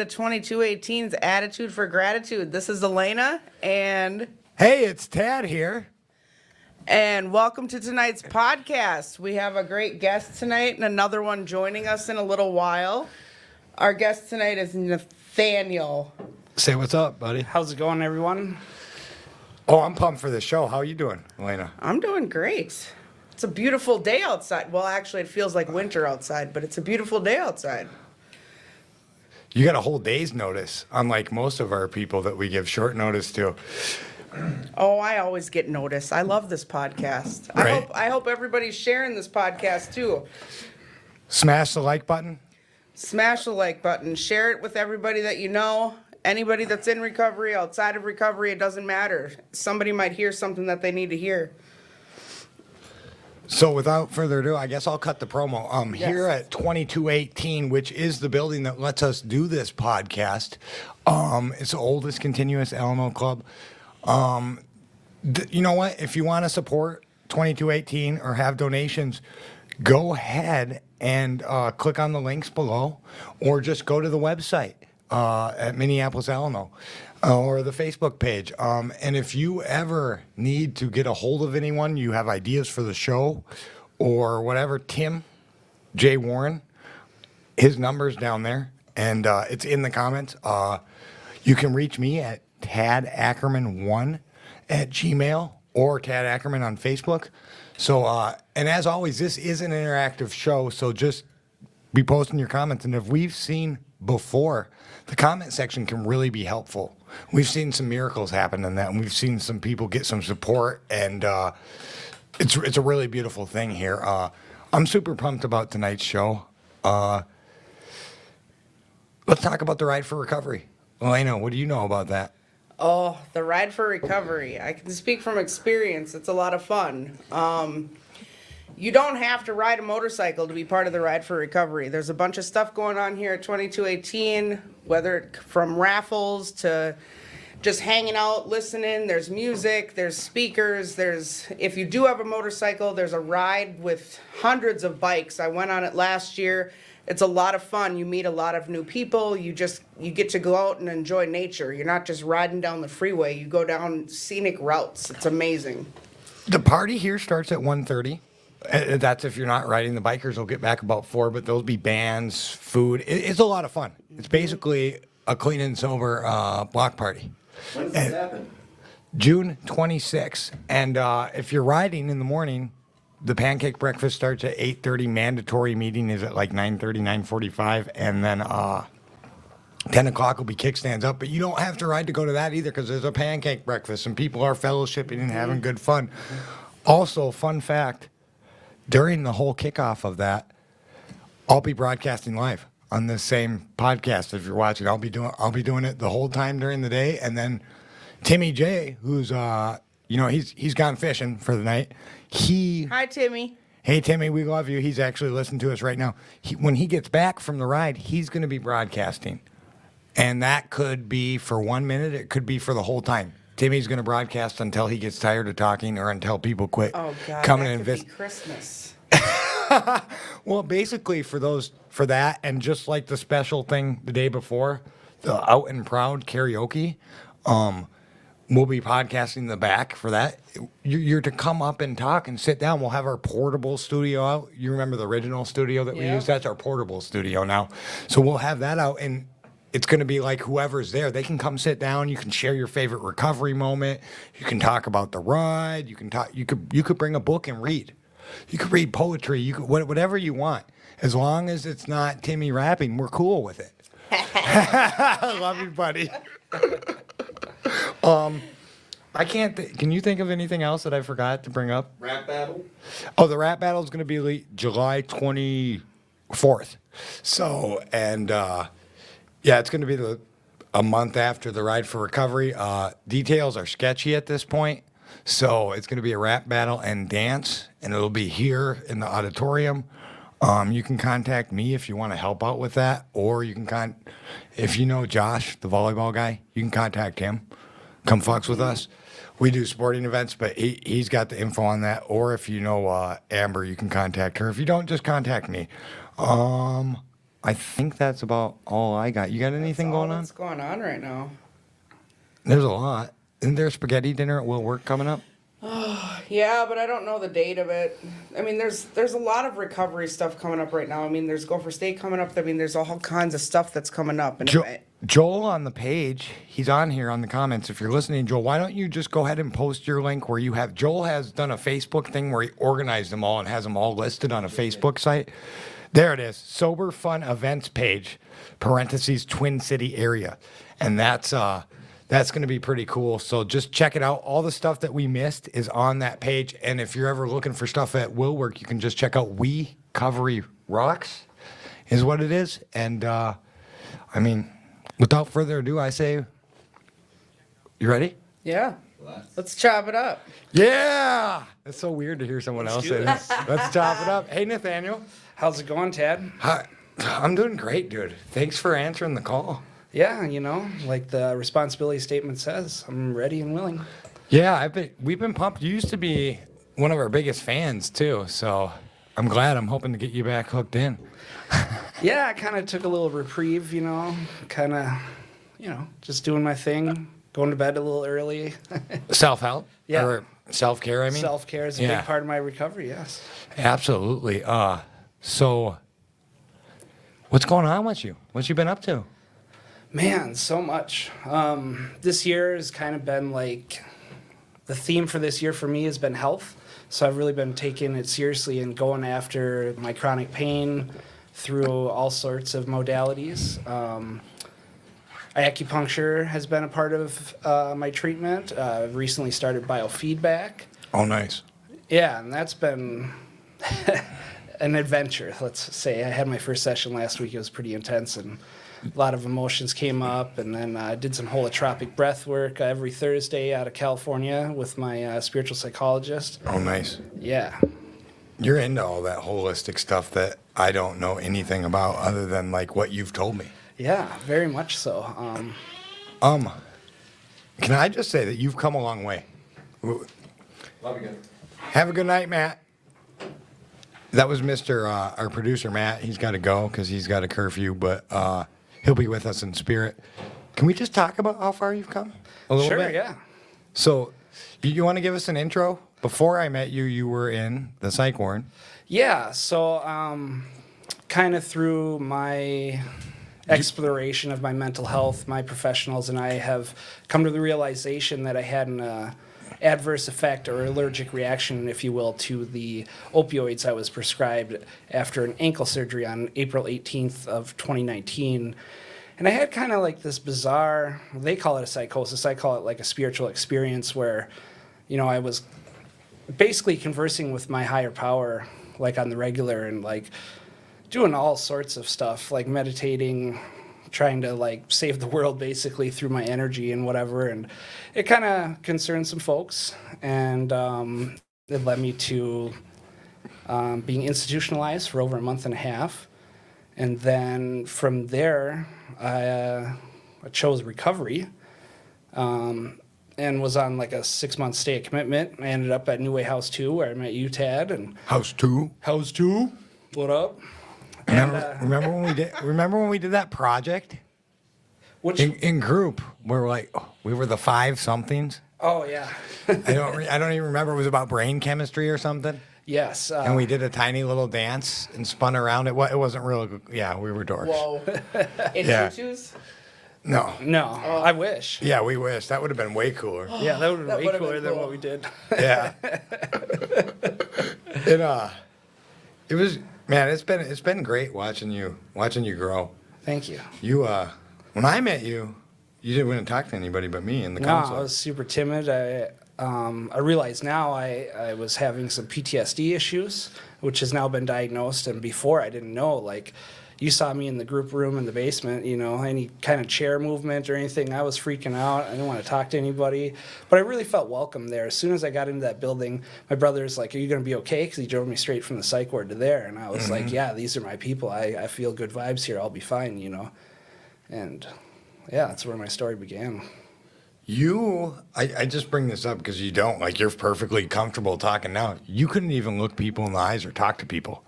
to 2218's Attitude for Gratitude. This is Alaina, and Hey, it's Tad here. welcome to tonight's podcast. We have a great guest tonight and another one joining us in a little while. Our guest tonight is Nathaniel. Say what's up, buddy. How's it going, everyone? Oh, I'm pumped for the show. How are you doing, Alaina? I'm doing great. It's a beautiful day outside. Well, actually, it feels like winter outside, but it's a beautiful day outside. You got a whole day's notice, unlike most of our people that we give short notice to. Oh, I always get notice. I love this podcast. Right. I hope everybody's sharing this podcast too. Smash the like button. Smash the like button. Share it with everybody that you know. Anybody that's in recovery, outside of recovery, it doesn't matter. Somebody might hear something that they need to hear. So without further ado, I guess I'll cut the promo. Yes. Here at 2218, which is the building that lets us do this podcast, it's the oldest continuous LMO club. You know what? If you want to support 2218 or have donations, go ahead and click on the links below, or just go to the website at Minneapolis Alamo or the Facebook page. And if you ever need to get a hold of anyone, you have ideas for the show or whatever, Tim J. Warren, his number's down there, and it's in the comments. You can reach me at tadackerman1 at Gmail or Tad Ackerman on Facebook. So, and as always, this is an interactive show, so just be posting your comments. And if we've seen before, the comment section can really be helpful. We've seen some miracles happen in that, and we've seen some people get some support, and it's a really beautiful thing here. I'm super pumped about tonight's show. Let's talk about the Ride for Recovery. Alaina, what do you know about that? Oh, the Ride for Recovery. I can speak from experience. It's a lot of fun. You don't have to ride a motorcycle to be part of the Ride for Recovery. There's a bunch of stuff going on here at 2218, whether from raffles to just hanging out, listening. There's music, there's speakers, if you do have a motorcycle, there's a ride with hundreds of bikes. I went on it last year. It's a lot of fun. You meet a lot of new people. You get to go out and enjoy nature. You're not just riding down the freeway. You go down scenic routes. It's amazing. The party here starts at 1:30. That's if you're not riding. The bikers will get back about 4, but there'll be bands, food. It's a lot of fun. It's basically a clean and sober block party. When does this happen? June 26th. And if you're riding in the morning, the pancake breakfast starts at 8:30. Mandatory meeting is at like 9:30, 9:45. And then 10 o'clock will be kickstands up. But you don't have to ride to go to that either, because there's a pancake breakfast and people are fellowshipping and having good fun. Also, fun fact, during the whole kickoff of that, I'll be broadcasting live on this same podcast. If you're watching, I'll be doing it the whole time during the day. And then Timmy J, who's he's gone fishing for the night. Hi, Timmy. Hey, Timmy, we love you. He's actually listening to us right now. When he gets back from the ride, he's going to be broadcasting. And that could be for 1 minute. It could be for the whole time. Timmy's going to broadcast until he gets tired of talking or until people quit coming and visit. Christmas. Well, basically for that, and just like the special thing the day before, the Out and Proud karaoke, we'll be podcasting the back for that. You're to come up and talk and sit down. We'll have our portable studio out. You remember the original studio that we used? That's our portable studio now. So we'll have that out, and it's going to be like whoever's there, they can come sit down. You can share your favorite recovery moment. You can talk about the ride. You could bring a book and read. You could read poetry. You could whatever you want, as long as it's not Timmy rapping. We're cool with it. I love you, buddy. I can't. Can you think of anything else that I forgot to bring up? Rap battle? Oh, the rap battle is going to be July 24th. So, and yeah, it's going to be a month after the Ride for Recovery. Details are sketchy at this point. So it's going to be a rap battle and dance, and it'll be here in the auditorium. You can contact me if you want to help out with that, or you can if you know Josh, the volleyball guy, you can contact him. Come fucks with us. We do sporting events, but he's got the info on that. Or if you know Amber, you can contact her. If you don't, just contact me. I think that's about all I got. You got anything going on? What's going on right now? There's a lot. Isn't there a spaghetti dinner at Will Work coming up? Yeah, but I don't know the date of it. I mean, there's a lot of recovery stuff coming up right now. I mean, there's Go for State coming up. I mean, there's all kinds of stuff that's coming up. And Joel on the page, he's on here on the comments. If you're listening, Joel, why don't you just go ahead and post your link where you have, Joel has done a Facebook thing where he organized them all and has them all listed on a Facebook site. There it is, Sober Fun Events page, parentheses, Twin City area. And that's going to be pretty cool. So just check it out. All the stuff that we missed is on that page. And if you're ever looking for stuff at Will Work, you can just check out We Covery Rocks is what it is. And, I mean, without further ado, I say, you ready? Yeah. Let's chop it up. Yeah. It's so weird to hear someone else say this. Let's chop it up. Hey, Nathaniel. How's it going, Tad? Hi. I'm doing great, dude. Thanks for answering the call. Yeah, you know, like the responsibility statement says, I'm ready and willing. Yeah, we've been pumped. You used to be one of our biggest fans too, so I'm glad. I'm hoping to get you back hooked in. Yeah, I kind of took a little reprieve, you know, just doing my thing, going to bed a little early. Self-help? Yeah. Or self-care, I mean? Self-care is a big part of my recovery, yes. Absolutely. So what's going on with you? What you been up to? Man, so much. This year has kind of been like, the theme for this year for me has been health. So I've really been taking it seriously and going after my chronic pain through all sorts of modalities. Acupuncture has been a part of my treatment. I've recently started biofeedback. Oh, nice. Yeah, and that's been an adventure, let's say. I had my first session last week. It was pretty intense, and a lot of emotions came up. And then I did some holotropic breath work every Thursday out of California with my spiritual psychologist. Oh, nice. Yeah. You're into all that holistic stuff that I don't know anything about other than like what you've told me. Yeah, very much so. Can I just say that you've come a long way? Love you. Have a good night, Matt. That was Mr. Our producer, Matt. He's got to go because he's got a curfew, but he'll be with us in spirit. Can we just talk about how far you've come? A little Sure, bit? yeah. So, you want to give us an intro? Before I met you, you were in the psych ward. Yeah, so kind of through my exploration of my mental health, my professionals and I have come to the realization that I had an adverse effect or allergic reaction, if you will, to the opioids I was prescribed after an ankle surgery on April 18th of 2019. And I had kind of like this bizarre, they call it a psychosis, I call it like a spiritual experience where, you know, I was basically conversing with my higher power, like on the regular, and like doing all sorts of stuff, like meditating, trying to like save the world basically through my energy and whatever. And it kind of concerned some folks, and it led me to being institutionalized for over a month and a half. And then from there, I chose recovery. And was on like a 6-month stay at commitment. I ended up at New Way House 2 where I met you, Tad. And House 2? House 2? What up? Remember when we did that project? Which? In group, we were the 5 somethings. Oh, yeah. I don't even remember. It was about brain chemistry or something. Yes. And we did a tiny little dance and spun around. It wasn't real. Yeah, we were dorks. Whoa. In Yeah. tutus? No. No, I wish. Yeah, we wish. That would have been way cooler. Yeah, that would have That been way would've cooler been than cool. what we did. Yeah. It was, man, it's been great watching you grow. Thank you. You when I met you, you didn't want to talk to anybody but me in the No, council. I was super timid. I realize now I was having some PTSD issues, which has now been diagnosed. And before I didn't know, like, you saw me in the group room in the basement, you know, any kind of chair movement or anything, I was freaking out. I didn't want to talk to anybody. But I really felt welcome there. As soon as I got into that building, my brother's like, "Are you going to be okay?" Because he drove me straight from the psych ward to there. And I was like, "Yeah, these are my people. I feel good vibes here. I'll be fine," you know. And, yeah, that's where my story began. I just bring this up because you're perfectly comfortable talking now. You couldn't even look people in the eyes or talk to people.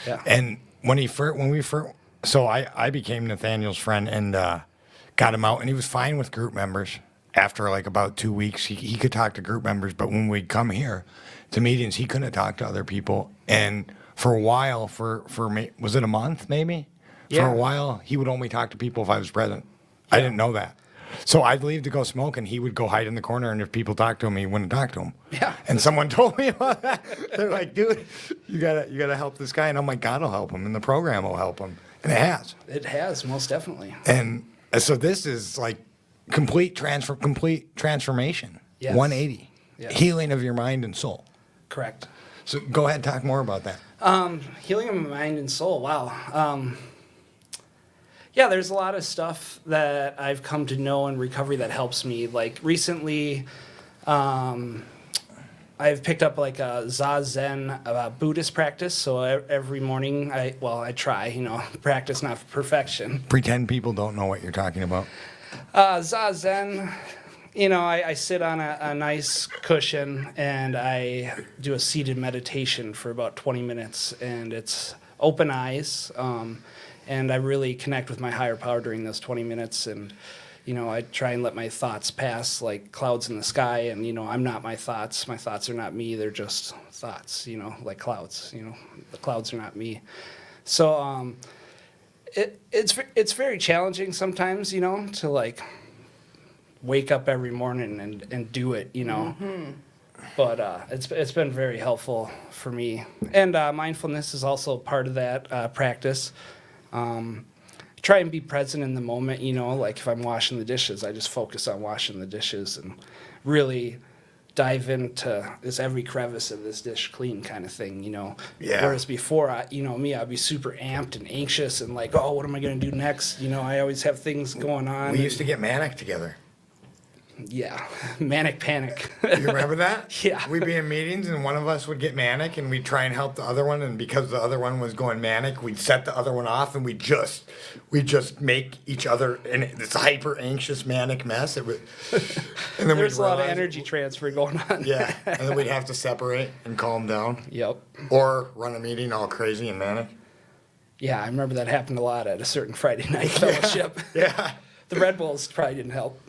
Yeah. And when we first So I became Nathaniel's friend and got him out, and he was fine with group members. After like about 2 weeks, he could talk to group members, but when we'd come here to meetings, he couldn't talk to other people. And for a while, for me, was it a month maybe? Yeah. For a while, he would only talk to people if I was present. I didn't know that. So I'd leave to go smoke, and he would go hide in the corner, and if people talked to him, he wouldn't talk to them. Yeah. And someone told me about that. They're like, dude, you gotta help this guy. And I'm like, God will help him, and the program will help him. And it has. It has, most definitely. And so this is like complete transformation. Yes. 180. Yes. Healing of your mind and soul. Correct. So go ahead, talk more about that. Healing of my mind and soul. Wow. Yeah, there's a lot of stuff that I've come to know in recovery that helps me. Like recently, I've picked up like a Zazen Buddhist practice. So every morning, I try, practice not for perfection. Pretend people don't know what you're talking about. Zazen, I sit on a nice cushion and I do a seated meditation for about 20 minutes, and it's open eyes. And I really connect with my higher power during those 20 minutes. And, I try and let my thoughts pass like clouds in the sky. And, I'm not my thoughts. My thoughts are not me. They're just thoughts, like clouds. The clouds are not me. So it's very challenging sometimes, to like wake up every morning and do it, Mm-hmm. But it's been very helpful for me. And mindfulness is also part of that practice. Try and be present in the moment, like if I'm washing the dishes, I just focus on washing the dishes and really dive into is every crevice of this dish clean kind of thing, Yeah. Whereas before, I'd be super amped and anxious and like, oh, what am I going to do next? I always have things going on. We used to get manic together. Yeah, manic panic. You remember that? Yeah. We'd be in meetings and one of us would get manic and we'd try and help the other one, and because the other one was going manic, we'd set the other one off and we just make each other in this hyper anxious manic mess. It would, and then There's a lot of realize- energy transfer going on. Yeah, and then we'd have to separate and calm down. Yep. Or run a meeting all crazy and manic. Yeah, I remember that happened a lot at a certain Friday night fellowship. Yeah. The Red Bulls probably didn't help.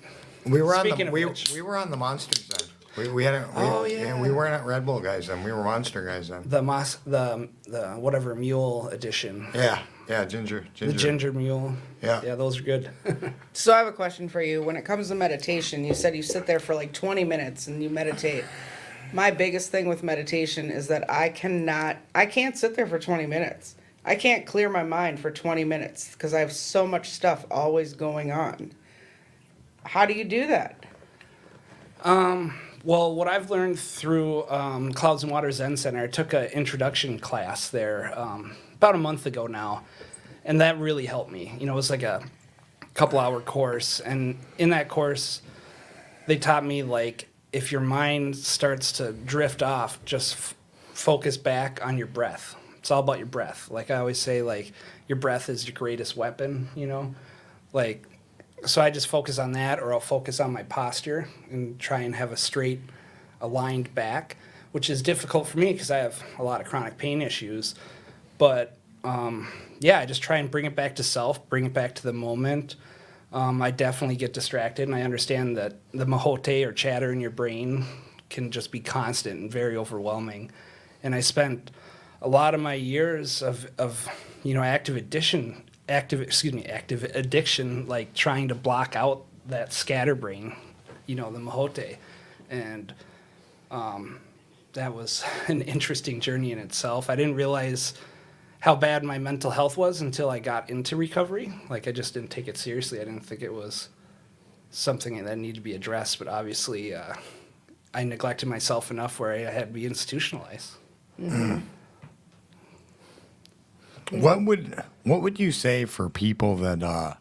We were Speaking on of the which. we were on the Monsters then. We hadn't. Oh, yeah. We weren't at Red Bull guys then. We were Monster guys then. The whatever mule edition. Yeah, ginger. The ginger mule. Yeah. Yeah, those are good. So I have a question for you. When it comes to meditation, you said you sit there for like 20 minutes and you meditate. My biggest thing with meditation is that I can't sit there for 20 minutes. I can't clear my mind for 20 minutes because I have so much stuff always going on. How do you do that? Well, what I've learned through Clouds and Water Zen Center, I took an introduction class there about a month ago now, and that really helped me. It was like a couple-hour course, and in that course, they taught me, like, if your mind starts to drift off, just focus back on your breath. It's all about your breath. Like I always say, like, your breath is your greatest weapon, Like, so I just focus on that, or I'll focus on my posture and try and have a straight, aligned back, which is difficult for me because I have a lot of chronic pain issues. But I just try and bring it back to self, bring it back to the moment. I definitely get distracted, and I understand that the mahote or chatter in your brain can just be constant and very overwhelming. And I spent a lot of my years of active addiction, like trying to block out that scatterbrain, the mahote. And that was an interesting journey in itself. I didn't realize how bad my mental health was until I got into recovery. Like, I just didn't take it seriously. I didn't think it was something that needed to be addressed, but obviously I neglected myself enough where I had to be institutionalized. Mm-hmm. What would you say for people that are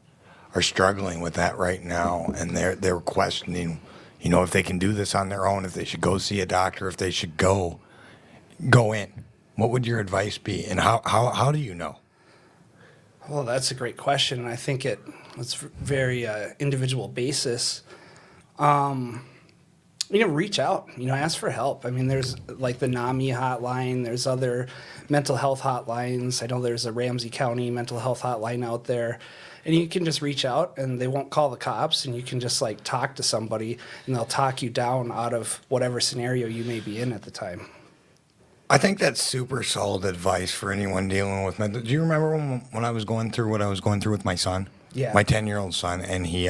struggling with that right now, and they're questioning, if they can do this on their own, if they should go see a doctor, if they should go in? What would your advice be, and how do you know? Well, that's a great question, and I think it's very individual basis. reach out, ask for help. I mean, there's like the NAMI hotline, there's other mental health hotlines. I know there's a Ramsey County mental health hotline out there. And you can just reach out and they won't call the cops, and you can just like talk to somebody and they'll talk you down out of whatever scenario you may be in at the time. I think that's super solid advice for anyone dealing with mental. Do you remember when I was going through what I was going through with my son? Yeah. My 10-year-old son, and he,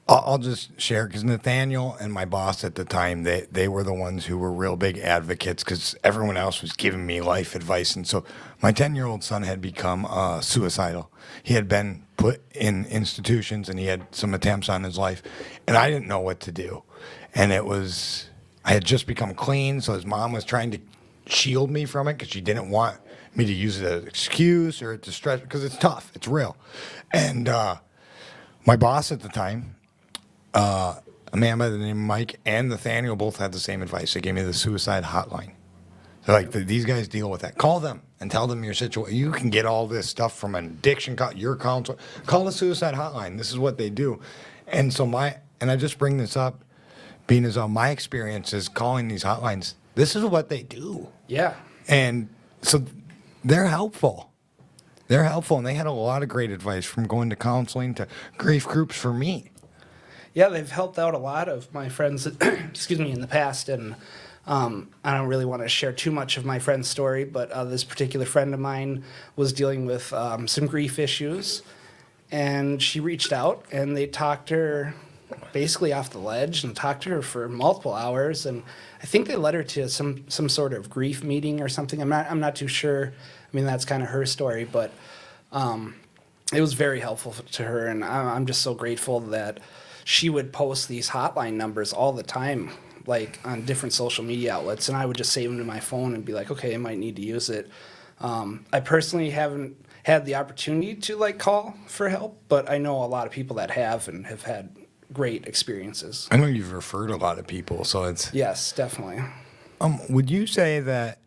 I'll just share, because Nathaniel and my boss at the time, they were the ones who were real big advocates, because everyone else was giving me life advice. And so my 10-year-old son had become suicidal. He had been put in institutions, and he had some attempts on his life. And I didn't know what to do. And I had just become clean, so his mom was trying to shield me from it because she didn't want me to use it as an excuse or to stress, because it's tough. It's real. And my boss at the time, a man by the name of Mike and Nathaniel, both had the same advice. They gave me the suicide hotline. They're like, these guys deal with that. Call them and tell them your situation. You can get all this stuff from an addiction, your counselor. Call the suicide hotline. This is what they do. And so I just bring this up, being as my experience is calling these hotlines, this is what they do. Yeah. And so they're helpful. They're helpful, and they had a lot of great advice, from going to counseling to grief groups for me. Yeah, they've helped out a lot of my friends, excuse me, in the past, and I don't really want to share too much of my friend's story, but this particular friend of mine was dealing with some grief issues, and she reached out, and they talked her basically off the ledge and talked to her for multiple hours, and I think they led her to some sort of grief meeting or something. I'm not too sure. I mean, that's kind of her story, but it was very helpful to her, and I'm just so grateful that she would post these hotline numbers all the time, like on different social media outlets, and I would just save them to my phone and be like, okay, I might need to use it. I personally haven't had the opportunity to like call for help, but I know a lot of people that have and have had great experiences. I know you've referred a lot of people, so it's... Yes, definitely. Would you say that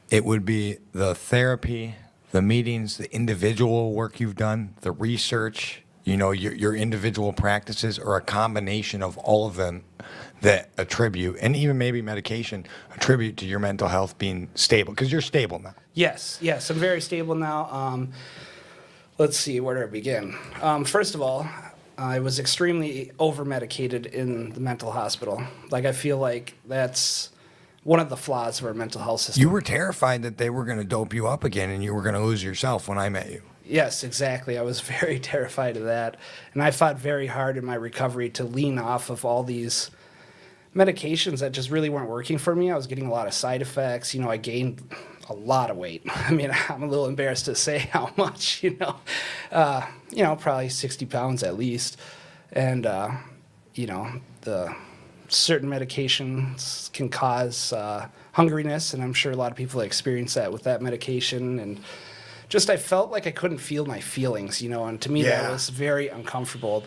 it would be the therapy, the meetings, the individual work you've done, the research, your individual practices, or a combination of all of them that attribute, and even maybe medication, attribute to your mental health being stable? Because you're stable now. Yes, I'm very stable now. Let's see, where do I begin? First of all, I was extremely over-medicated in the mental hospital. Like, I feel like that's one of the flaws of our mental health system. You were terrified that they were going to dope you up again and you were going to lose yourself when I met you. Yes, exactly. I was very terrified of that. And I fought very hard in my recovery to lean off of all these medications that just really weren't working for me. I was getting a lot of side effects. I gained a lot of weight. I mean, I'm a little embarrassed to say how much, probably 60 pounds at least. And, the certain medications can cause hungriness, and I'm sure a lot of people experience that with that medication. And just I felt like I couldn't feel my feelings, and to me that was very uncomfortable.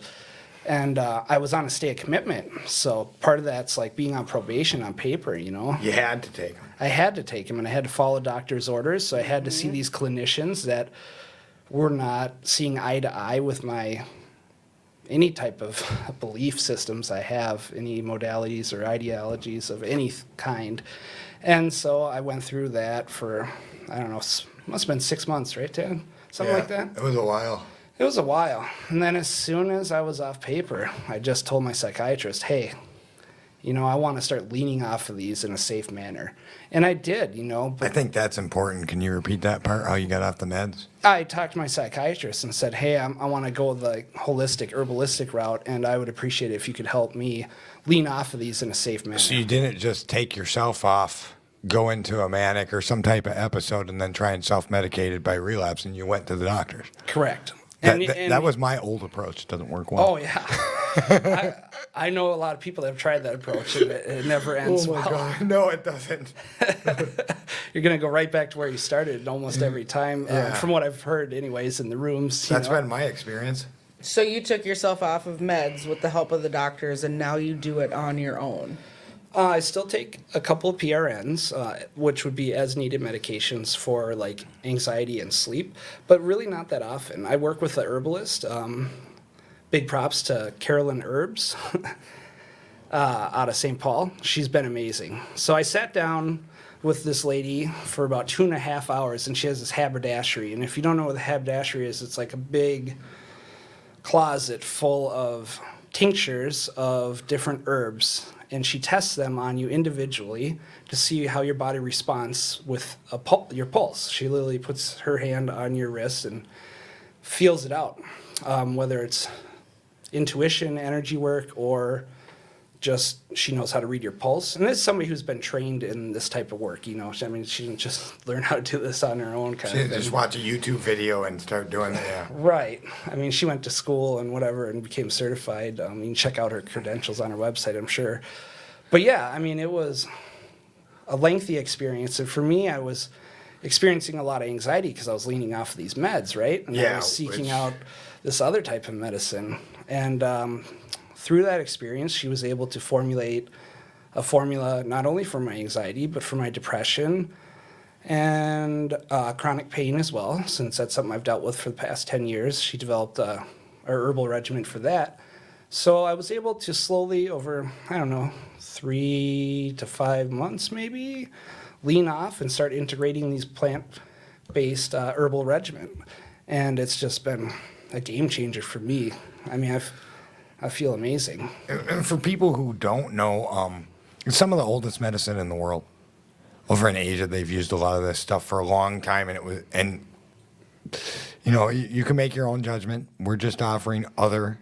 And I was on a stay of commitment, so part of that's like being on probation on paper, You had to take them. I had to take them, and I had to follow doctor's orders, so I had to see these clinicians that were not seeing eye to eye with any type of belief systems I have, any modalities or ideologies of any kind. And so I went through that for, I don't know, must have been 6 months, right, Ted? Something like that? It was a while. It was a while. And then as soon as I was off paper, I just told my psychiatrist, hey, I want to start leaning off of these in a safe manner. And I did, I think that's important. Can you repeat that part, how you got off the meds? I talked to my psychiatrist and said, hey, I want to go the holistic, herbalistic route, and I would appreciate it if you could help me lean off of these in a safe manner. So you didn't just take yourself off, go into a manic or some type of episode, and then try and self-medicate it by relapse, and you went to the doctors? Correct. That was my old approach. It doesn't work well. Oh, yeah. I know a lot of people that have tried that approach, and it never ends well. God. No, it doesn't. You're going to go right back to where you started almost every time, from what I've heard anyways in the rooms. That's been my experience. So you took yourself off of meds with the help of the doctors, and now you do it on your own. I still take a couple of PRNs, which would be as needed medications for like anxiety and sleep, but really not that often. I work with a herbalist. Big props to Carolyn Herbs. out of St. Paul. She's been amazing. So I sat down with this lady for about 2.5 hours, and she has this haberdashery. And if you don't know what the haberdashery is, it's like a big closet full of tinctures of different herbs, and she tests them on you individually to see how your body responds with your pulse. She literally puts her hand on your wrist and feels it out, whether it's intuition, energy work, or just she knows how to read your pulse. And this is somebody who's been trained in this type of work, you know. I mean, she didn't just learn how to do this on her own kind She of didn't thing. just watch a YouTube video and start doing that. Yeah. Right. I mean, she went to school and whatever and became certified. You can check out her credentials on her website, I'm sure. But yeah, I mean, it was a lengthy experience. And for me, I was experiencing a lot of anxiety because I was leaning off of these meds, right? And I Yeah, was seeking which- out this other type of medicine. And through that experience, she was able to formulate a formula not only for my anxiety, but for my depression and chronic pain as well, since that's something I've dealt with for the past 10 years. She developed a herbal regimen for that. So I was able to slowly, over, 3 to 5 months maybe, lean off and start integrating these plant-based herbal regimen. And it's just been a game changer for me. I mean, I feel amazing. And for people who don't know, it's some of the oldest medicine in the world. Over in Asia, they've used a lot of this stuff for a long time, and you can make your own judgment. We're just offering other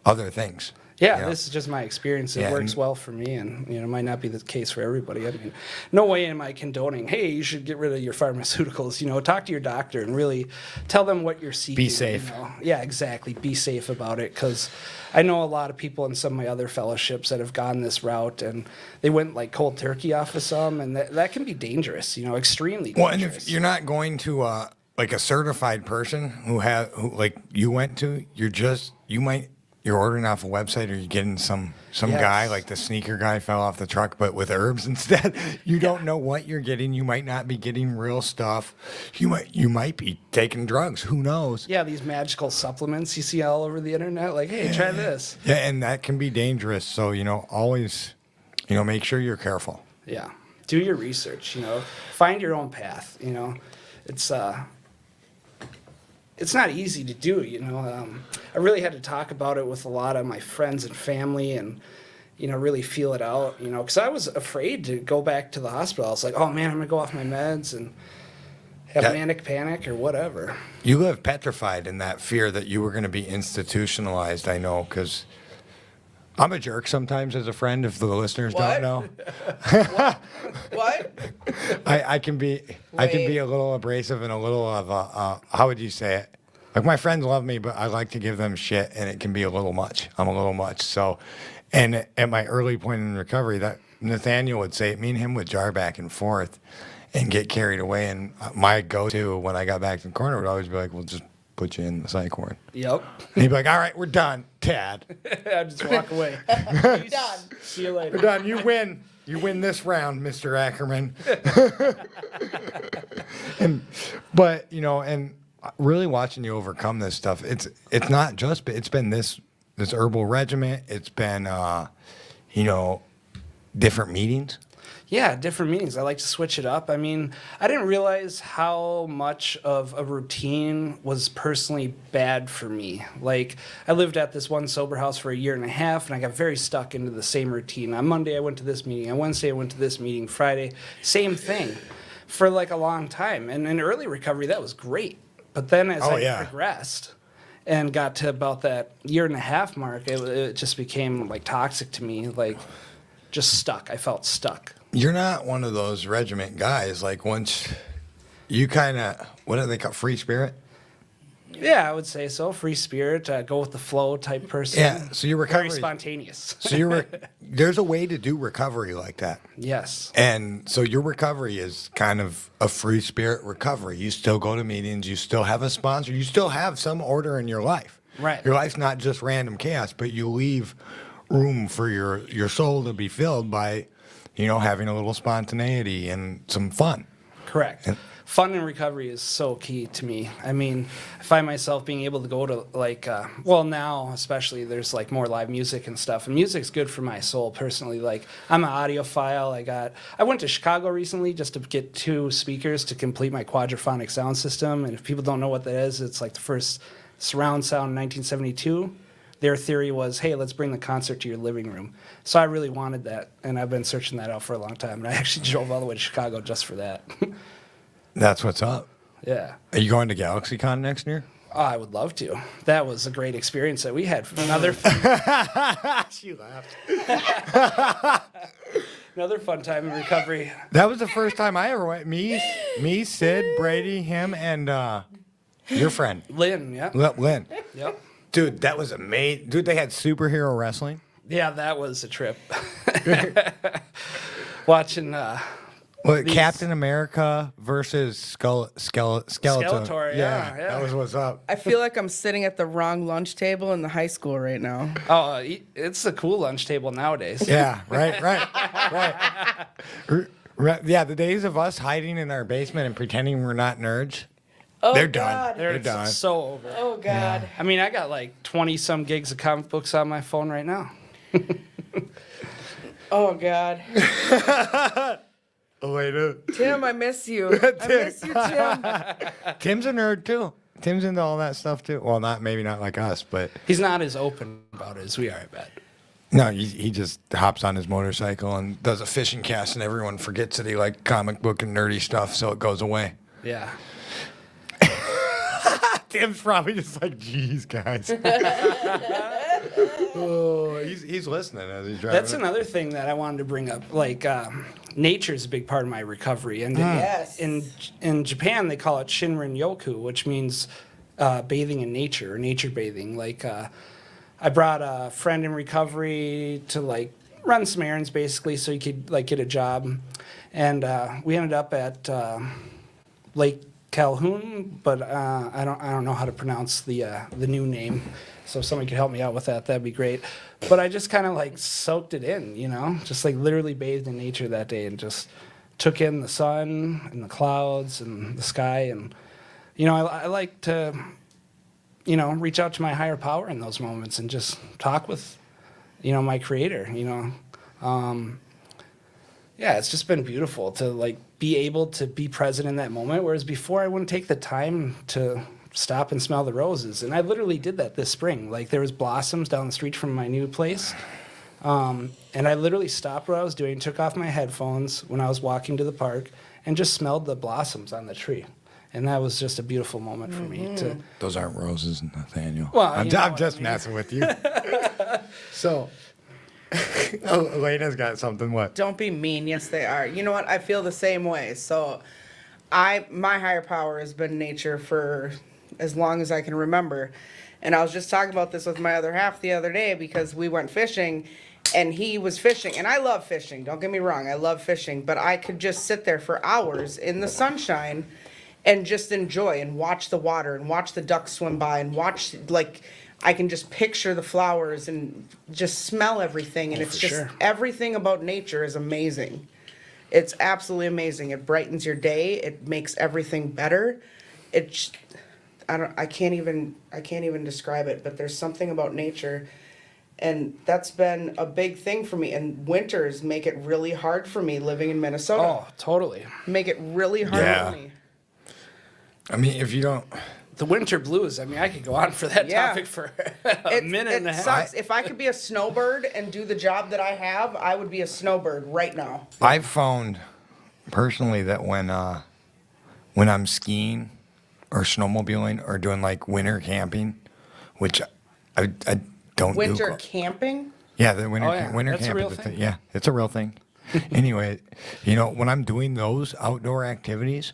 things. Yeah, you know? this is just my experience. It Yeah, works and- well for me, and it might not be the case for everybody. I mean, no way am I condoning, hey, you should get rid of your pharmaceuticals. Talk to your doctor and really tell them what you're seeking. Be safe. Yeah, exactly. Be safe about it, because I know a lot of people in some of my other fellowships that have gone this route, and they went like cold turkey off of some, and that can be dangerous. Extremely dangerous. Well, and if you're not going to like a certified person who like you went to, you're ordering off a website, or you're getting some Yes. guy, like the sneaker guy fell off the truck, but with herbs instead. You don't know what you're getting. You might not be getting real stuff. You might be taking drugs. Who knows? Yeah, these magical supplements you see all over the internet, like, hey, try this. Yeah, and that can be dangerous. So always, make sure you're careful. Yeah. Do your research, find your own path, it's not easy to do, I really had to talk about it with a lot of my friends and family and, really feel it out, because I was afraid to go back to the hospital. I was like, oh man, I'm gonna go off my meds and have manic panic or whatever. You live petrified in that fear that you were going to be institutionalized, I know, because I'm a jerk sometimes as a friend, if the listeners What? don't know. What? I can be a little abrasive and a little of a how would you say it? Like, my friends love me, but I like to give them shit, and it can be a little much. I'm a little much. So, and at my early point in recovery, that Nathaniel would say it, me and him would jar back and forth and get carried away. And my go-to when I got back to the corner would always be like, "Well, just put you in the psych ward." Yep. And he'd be like, "All right, we're done, Tad. I'd just walk away. Done. See you later. We're done. You win. You win this round, Mr. Ackerman." But and really watching you overcome this stuff, it's not just, but it's been this herbal regimen. It's been different meetings. Yeah, different meetings. I like to switch it up. I mean, I didn't realize how much of a routine was personally bad for me. Like, I lived at this one sober house for 1.5 years, and I got very stuck into the same routine. On Monday, I went to this meeting. On Wednesday, I went to this meeting. Friday, same thing for like a long time. And in early recovery, that was great. But then as I progressed and got to about that 1.5 year mark, it just became like toxic to me, like just stuck. I felt stuck. You're not one of those regiment guys. Like, once you kind of, what do they call, free spirit? Yeah, I would say so. Free spirit, go with the flow type person. Yeah. So your recovery, very spontaneous. so there's a way to do recovery like that. Yes. And so your recovery is kind of a free spirit recovery. You still go to meetings. You still have a sponsor. You still have some order in your life. Right. Your life's not just random chaos, but you leave room for your soul to be filled by, having a little spontaneity and some fun. Correct. fun in recovery is so key to me. I mean, I find myself being able to go to like, well, now especially there's like more live music and stuff, and music's good for my soul personally. Like, I'm an audiophile. I went to Chicago recently just to get 2 speakers to complete my quadraphonic sound system. And if people don't know what that is, it's like the first surround sound in 1972. Their theory was, hey, let's bring the concert to your living room. So I really wanted that, and I've been searching that out for a long time. And I actually drove all the way to Chicago just for that. That's what's up. Yeah. Are you going to GalaxyCon next year? Oh, I would love to. That was a great experience that we had. Another She laughed. another fun time in recovery. That was the first time I ever went. Me, Sid, Brady, him, and your friend, Lynn, yeah. Lynn. Yep. Dude, that was amazing. Dude, they had superhero wrestling. Yeah, that was a trip. Watching Captain America versus Skeletor. Skeletor, yeah. That was what's up. I feel like I'm sitting at the wrong lunch table in the high school right now. Oh, it's a cool lunch table nowadays. Yeah, right. Yeah, the days of us hiding in our basement and pretending we're not nerds, Oh, they're God. done. They're done. So over. Oh, God. I mean, I got like 20-some gigs of comic books on my phone right now. Oh, God. Later. Tim, I miss you. I miss you, Tim. Tim's a nerd too. Tim's into all that stuff too. Well, maybe not like us, but He's not as open about it as we are, I bet. no, he just hops on his motorcycle and does a fishing cast, and everyone forgets that he liked comic book and nerdy stuff, so it goes away. Yeah. Tim's probably just like, geez, guys. Oh, he's listening as he's driving. That's another thing that I wanted to bring up. Like, nature's a big part of my recovery. And Yes. in Japan, they call it Shinrin Yoku, which means bathing in nature or nature bathing. Like, I brought a friend in recovery to like run some errands basically so he could like get a job. And we ended up at Lake Calhoun, but I don't know how to pronounce the new name. So if somebody could help me out with that, that'd be great. But I just kind of like soaked it in, you know, just like literally bathed in nature that day and just took in the sun and the clouds and the sky. And, you know, I like to, you know, reach out to my higher power in those moments and just talk with, you know, my creator, you know. Yeah, it's just been beautiful to like be able to be present in that moment. Whereas before I wouldn't take the time to stop and smell the roses. And I literally did that this spring. Like there was blossoms down the street from my new place. And I literally stopped what I was doing, took off my headphones when I was walking to the park and just smelled the blossoms on the tree. And that was just a beautiful moment for me to. Those aren't roses, Nathaniel. Well, I'm you know what just I mean. messing with you. So, Elena's got something. What? Don't be mean. Yes, they are. You know what? I feel the same way. So, my higher power has been nature for as long as I can remember. And I was just talking about this with my other half the other day because we went fishing and he was fishing. And I love fishing. Don't get me wrong. I love fishing. But I could just sit there for hours in the sunshine and just enjoy and watch the water and watch the ducks swim by and watch, like, I can just picture the flowers and just smell everything. And it's for just sure. everything about nature is amazing. It's absolutely amazing. It brightens your day. It makes everything better. It's I can't even describe it, but there's something about nature, and that's been a big thing for me. And winters make it really hard for me living in Minnesota. Oh, totally. Make it really hard Yeah. for me. I mean, if you don't, The winter blues. I mean, I could go on for that Yeah. topic for a minute and a half. Sucks. If I could be a snowbird and do the job that I have, I would be a snowbird right now. I've found personally that when I'm skiing or snowmobiling or doing like winter camping, which I don't Winter do. camping? Yeah, the winter Oh, yeah. winter That's a camp real is a thing. thing. Yeah, it's a real thing. Anyway, you know, when I'm doing those outdoor activities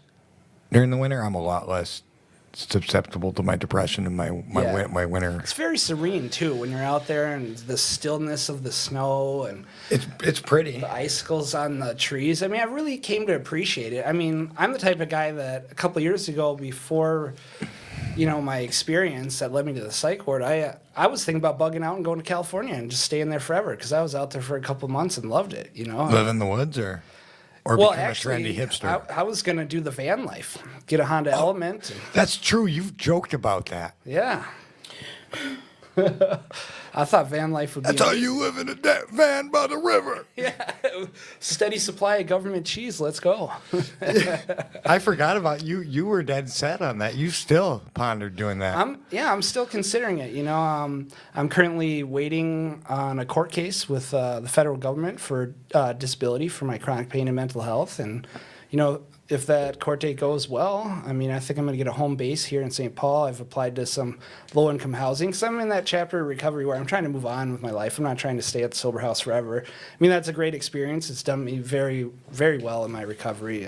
during the winter, I'm a lot less susceptible to my depression and my Yeah. my winter. It's very serene too when you're out there and the stillness of the snow and It's pretty. the icicles on the trees. I mean, I really came to appreciate it. I mean, I'm the type of guy that a couple years ago, before you know my experience that led me to the psych ward, I was thinking about bugging out and going to California and just staying there forever because I was out there for a couple months and loved it. You know, Live in the woods or or Well, become actually, a trendy hipster. I was gonna do the van life, get a Honda Element. And, That's true. You've joked about that. yeah. I thought van life would be. That's how you live in a van by the river. Yeah, steady supply of government cheese. Let's go. I forgot about you. You were dead set on that. You still pondered doing that. I'm still considering it. You know, I'm currently waiting on a court case with the federal government for disability for my chronic pain and mental health, and you know, if that court date goes well, I mean, I think I'm going to get a home base here in St. Paul. I've applied to some low-income housing because I'm in that chapter of recovery where I'm trying to move on with my life. I'm not trying to stay at the sober house forever. I mean, that's a great experience. It's done me very, very well in my recovery.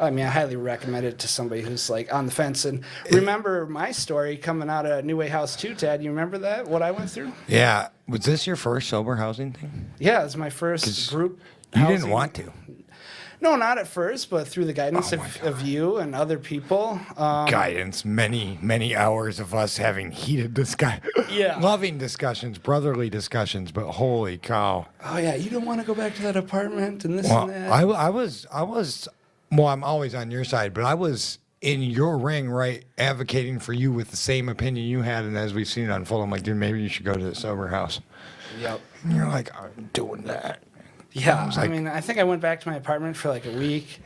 I mean, I highly recommend it to somebody who's like on the fence. And remember my story coming out of New Way House too, Tad. You remember that? What I went through? Yeah. Was this your first sober housing thing? Yeah, it was my first group. You didn't housing. want to. No, not at first, but through the guidance of you and other people. Guidance, many hours of us having heated Yeah. loving discussions, brotherly discussions, but holy cow. Oh yeah, you don't want to go back to that apartment and this Well, and that. I was, well, I'm always on your side, but I was in your ring, right, advocating for you with the same opinion you had, and as we've seen it unfold, I'm like, dude, maybe you should go to the sober house. Yep. And you're like, I'm doing that. Yeah, was I like- mean, I think I went back to my apartment for like a week,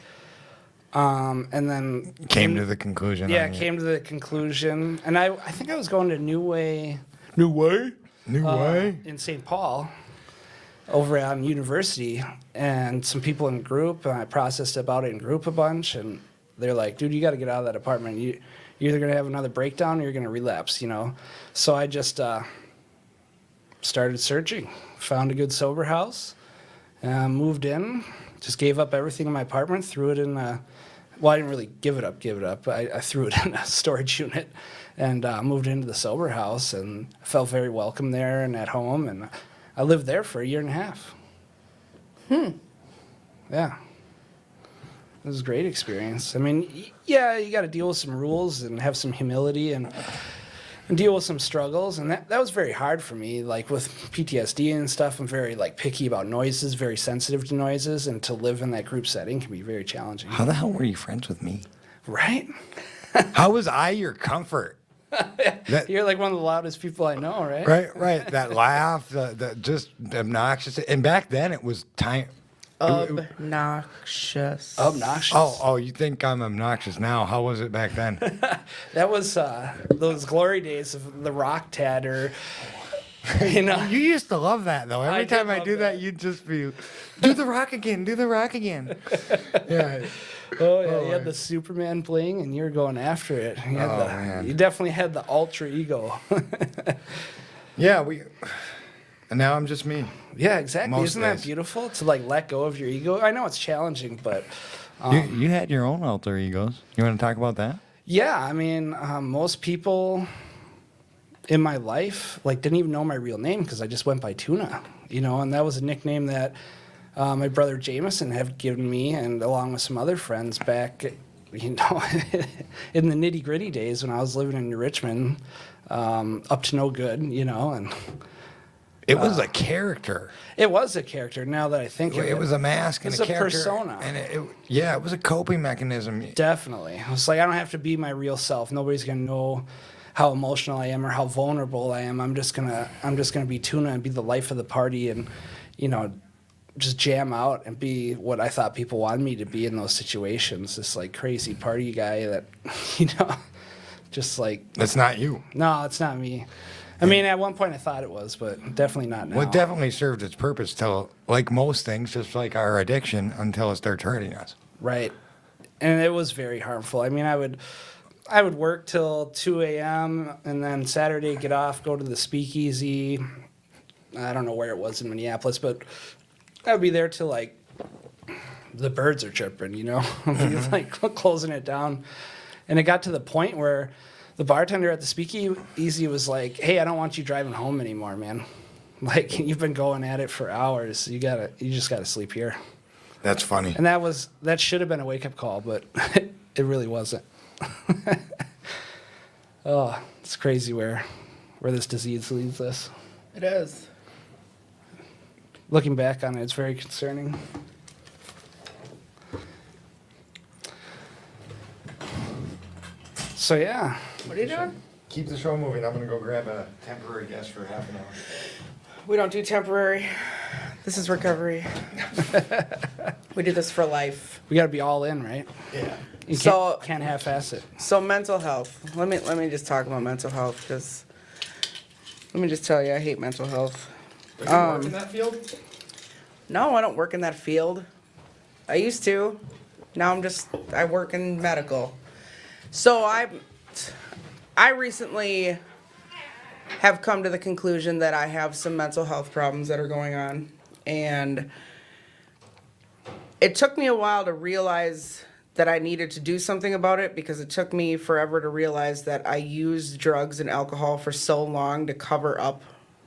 and then Came to the conclusion. yeah, on you. came to the conclusion, and I think I was going to New Way New way. in St. Paul, over at university, and some people in group, and I processed about it in group a bunch, and they're like, dude, you got to get out of that apartment. You're either gonna have another breakdown or you're gonna relapse, you know. So I just started searching, found a good sober house. Moved in, just gave up everything in my apartment, threw it in a, well, I didn't really give it up. I threw it in a storage unit and moved into the sober house and felt very welcome there and at home. And I lived there for a year and a half. Yeah. It was a great experience. I mean, yeah, you got to deal with some rules and have some humility and deal with some struggles, and that was very hard for me. Like with PTSD and stuff, I'm very like picky about noises, very sensitive to noises, and to live in that group setting can be very challenging. How the hell were you friends with me? Right? How was I your comfort? You're like one of the loudest people I know, right? Right. That laugh, the just obnoxious. And back then it was time. Obnoxious. Obnoxious. Oh, you think I'm obnoxious now? How was it back then? That was those glory days of the rock Tad, or you know. You used to love that though. Every did time I love do that, you'd just be, do the rock again, do the rock again. Yeah. Oh yeah, you had the Superman bling, and you were going after it. Man. You definitely had the ultra ego. Yeah, and now I'm just me. Yeah, exactly. Most Isn't that days. beautiful to like let go of your ego? I know it's challenging, but You had your own alter egos. You want to talk about that? yeah, I mean, most people in my life like didn't even know my real name because I just went by Tuna, you know, and that was a nickname that my brother Jameson had given me, and along with some other friends back, you know, in the nitty gritty days when I was living in Richmond, up to no good, you know, and. It was a character. It was a character. Now that I think of it, It was a mask and It's a a character. persona. And it was a coping mechanism. definitely. I was like, I don't have to be my real self. Nobody's gonna know how emotional I am or how vulnerable I am. I'm just gonna be Tuna and be the life of the party, and you know, just jam out and be what I thought people wanted me to be in those situations. This like crazy party guy that, you know, just like That's not you. no, it's not me. I mean, at one point I thought it was, but definitely not now. Well, it definitely served its purpose till, like most things, just like our addiction, until it starts hurting us. Right. And it was very harmful. I mean, I would work till 2 a.m. and then Saturday get off, go to the speakeasy. I don't know where it was in Minneapolis, but I would be there till like the birds are chirping, you know, like closing it down. And it got to the point where the bartender at the speakeasy was like, "Hey, I don't want you driving home anymore, man. Like you've been going at it for hours. You just gotta sleep here." That's funny. And that should have been a wake-up call, but it really wasn't. Oh, it's crazy where this disease leads us. It is. Looking back on it, it's very concerning. So yeah, What are you doing? Keep the show moving. I'm going to go grab a temporary guest for half an hour. We don't do temporary. This is recovery. We do this for life. we got to be all in, right? Yeah. You So- can't half-ass it. So mental health. Let me just talk about mental health because let me just tell you, I hate mental health. Does it work in that field? No, I don't work in that field. I used to. Now I work in medical. So I recently have come to the conclusion that I have some mental health problems that are going on. And it took me a while to realize that I needed to do something about it because it took me forever to realize that I used drugs and alcohol for so long to cover up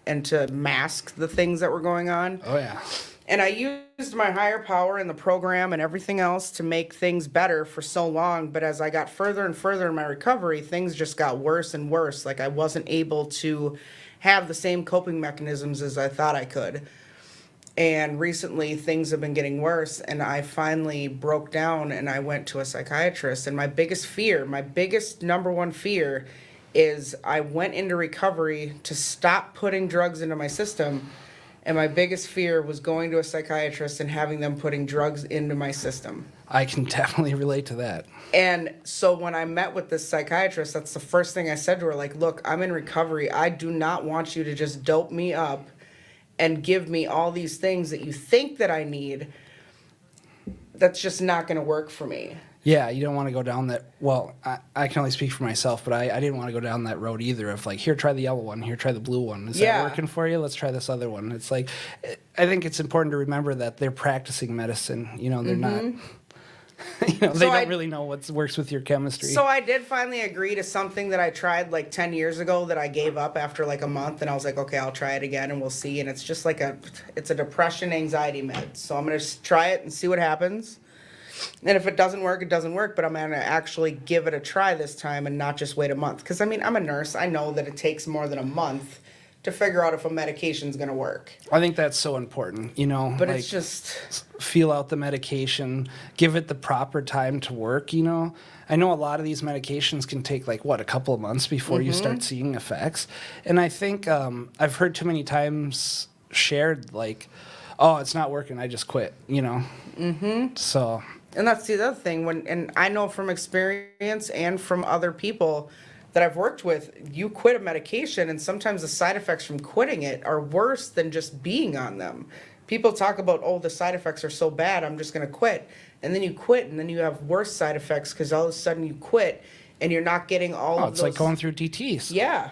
and to mask the things that were going on. Oh yeah. And I used my higher power and the program and everything else to make things better for so long. But as I got further and further in my recovery, things just got worse and worse. Like I wasn't able to have the same coping mechanisms as I thought I could. And recently things have been getting worse. And I finally broke down and I went to a psychiatrist. And my biggest number one fear is I went into recovery to stop putting drugs into my system. And my biggest fear was going to a psychiatrist and having them putting drugs into my system. I can definitely relate to that. And so when I met with this psychiatrist, that's the first thing I said to her, like, look, I'm in recovery. I do not want you to just dope me up and give me all these things that you think that I need. That's just not going to work for me. Yeah, you don't want to go down that. Well, I can only speak for myself, but I didn't want to go down that road either of like, here, try the yellow one, here, try the blue one. Is Yeah. that working for you? Let's try this other one. It's like, I think it's important to remember that they're practicing medicine. You know, they're not, they don't really know what works with your chemistry. So I did finally agree to something that I tried like 10 years ago that I gave up after like a month. And I was like, okay, I'll try it again and we'll see. And it's just like it's a depression anxiety med. So I'm going to try it and see what happens. And if it doesn't work, it doesn't work. But I'm going to actually give it a try this time and not just wait a month. Because, I mean, I'm a nurse. I know that it takes more than a month to figure out if a medication's going to work. I think that's so important, you know. But like, it's just... feel out the medication, give it the proper time to work, you know. I know a lot of these medications can take like, a couple of months before you start seeing effects. And I think I've heard too many times shared like, oh, it's not working, I just quit, you know. So... And that's the other thing. And I know from experience and from other people that I've worked with, you quit a medication and sometimes the side effects from quitting it are worse than just being on them. People talk about, oh, the side effects are so bad, I'm just going to quit. And then you quit and then you have worse side effects because all of a sudden you quit and you're not getting all of those. it's like going through DTs. Yeah.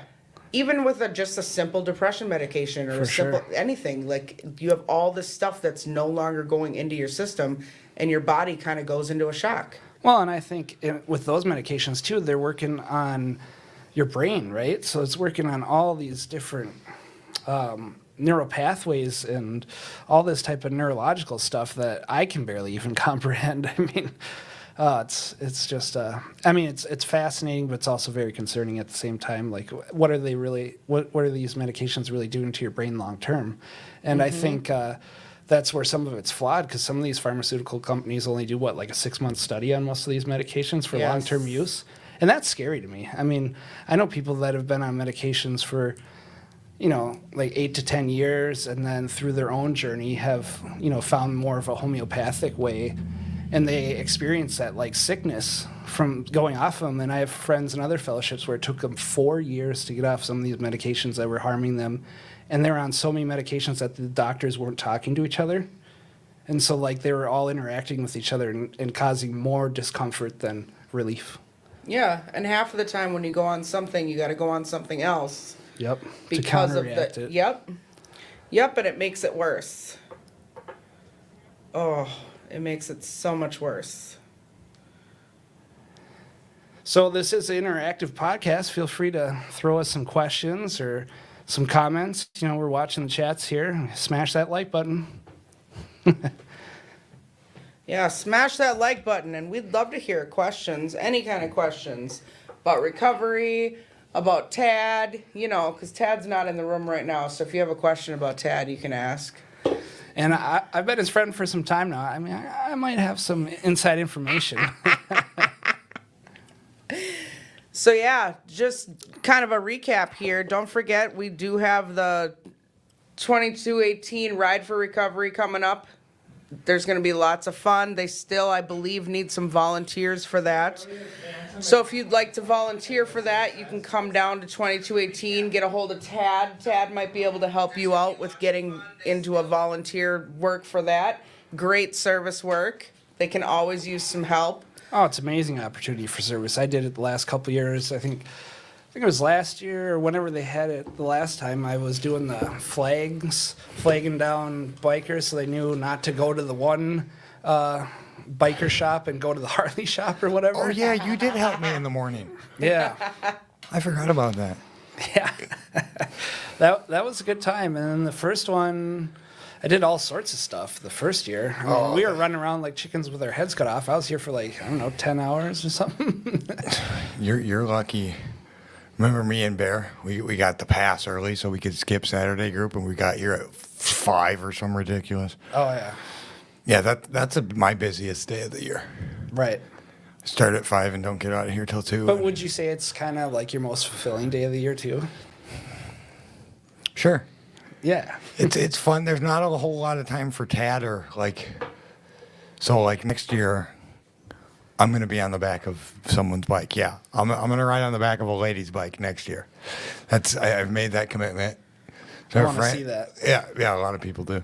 Even with just a simple depression medication or For a simple sure. anything, like you have all this stuff that's no longer going into your system and your body kind of goes into a shock. Well, and I think with those medications too, they're working on your brain, right? So it's working on all these different neural pathways and all this type of neurological stuff that I can barely even comprehend. I mean, it's just, I mean, it's fascinating, but it's also very concerning at the same time. Like, what are they really? What are these medications really doing to your brain long term? And I think that's where some of it's flawed because some of these pharmaceutical companies only do like a 6-month study on most of these medications for Yes. long-term use. And that's scary to me. I mean, I know people that have been on medications for, you know, like 8 to 10 years and then through their own journey have, you know, found more of a homeopathic way and they experience that like sickness from going off them. And I have friends in other fellowships where it took them 4 years to get off some of these medications that were harming them. And they're on so many medications that the doctors weren't talking to each other. And so like they were all interacting with each other and causing more discomfort than relief. Yeah, and half of the time when you go on something, you got to go on something else. Yep. Because to of counteract the it. Yep, and it makes it worse. Oh, it makes it so much worse. So this is an interactive podcast. Feel free to throw us some questions or some comments. You know, we're watching the chats here. Smash that like button. Yeah, smash that like button, and we'd love to hear questions, any kind of questions about recovery, about Tad, you know, because Tad's not in the room right now. So if you have a question about Tad, you can ask. And I've been his friend for some time now. I mean, I might have some inside information. So yeah, just kind of a recap here. Don't forget, we do have the 2218 Ride for Recovery coming up. There's going to be lots of fun. They still, I believe, need some volunteers for that. So if you'd like to volunteer for that, you can come down to 2218, get a hold of Tad. Tad might be able to help you out with getting into a volunteer work for that. Great service work. They can always use some help. Oh, it's an amazing opportunity for service. I did it the last couple of years. I think it was last year or whenever they had it the last time. I was doing the flagging down bikers so they knew not to go to the one biker shop and go to the Harley shop or whatever. Oh yeah, you did help me in the morning. Yeah. I forgot about that. Yeah. that was a good time. And then the first one, I did all sorts of stuff the first year. I mean, we were running around like chickens with our heads cut off. I was here for like, I don't know, 10 hours or something. You're lucky. Remember me and Bear? We got the pass early so we could skip Saturday group, and we got here at 5 or something ridiculous. Oh, yeah. Yeah, that's my busiest day of the year. Right. Start at 5 and don't get out of here till 2. But would you say it's kind of like your most fulfilling day of the year, too? Sure. Yeah. It's fun. There's not a whole lot of time for Tad or next year, I'm gonna be on the back of someone's bike. Yeah, I'm gonna ride on the back of a lady's bike next year. I've made that commitment. I want to see that. Yeah, a lot of people do.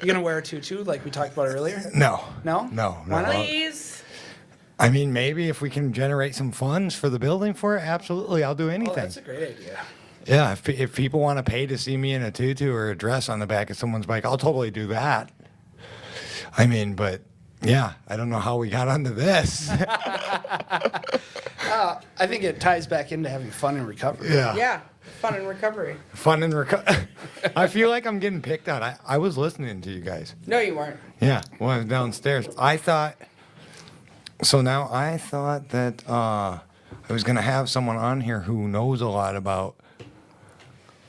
You gonna wear a tutu like we talked about earlier? No. No? Why not? Please. I mean, maybe if we can generate some funds for the building for it, absolutely, I'll do anything. Oh, that's a great idea. Yeah, if people want to pay to see me in a tutu or a dress on the back of someone's bike, I'll totally do that. I mean, but yeah, I don't know how we got onto this. I think it ties back into having fun and recovery. Yeah, fun and recovery. Fun and I feel like I'm getting picked on. I was listening to you guys. No, you weren't. Yeah, when I was downstairs. I thought that I was going to have someone on here who knows a lot about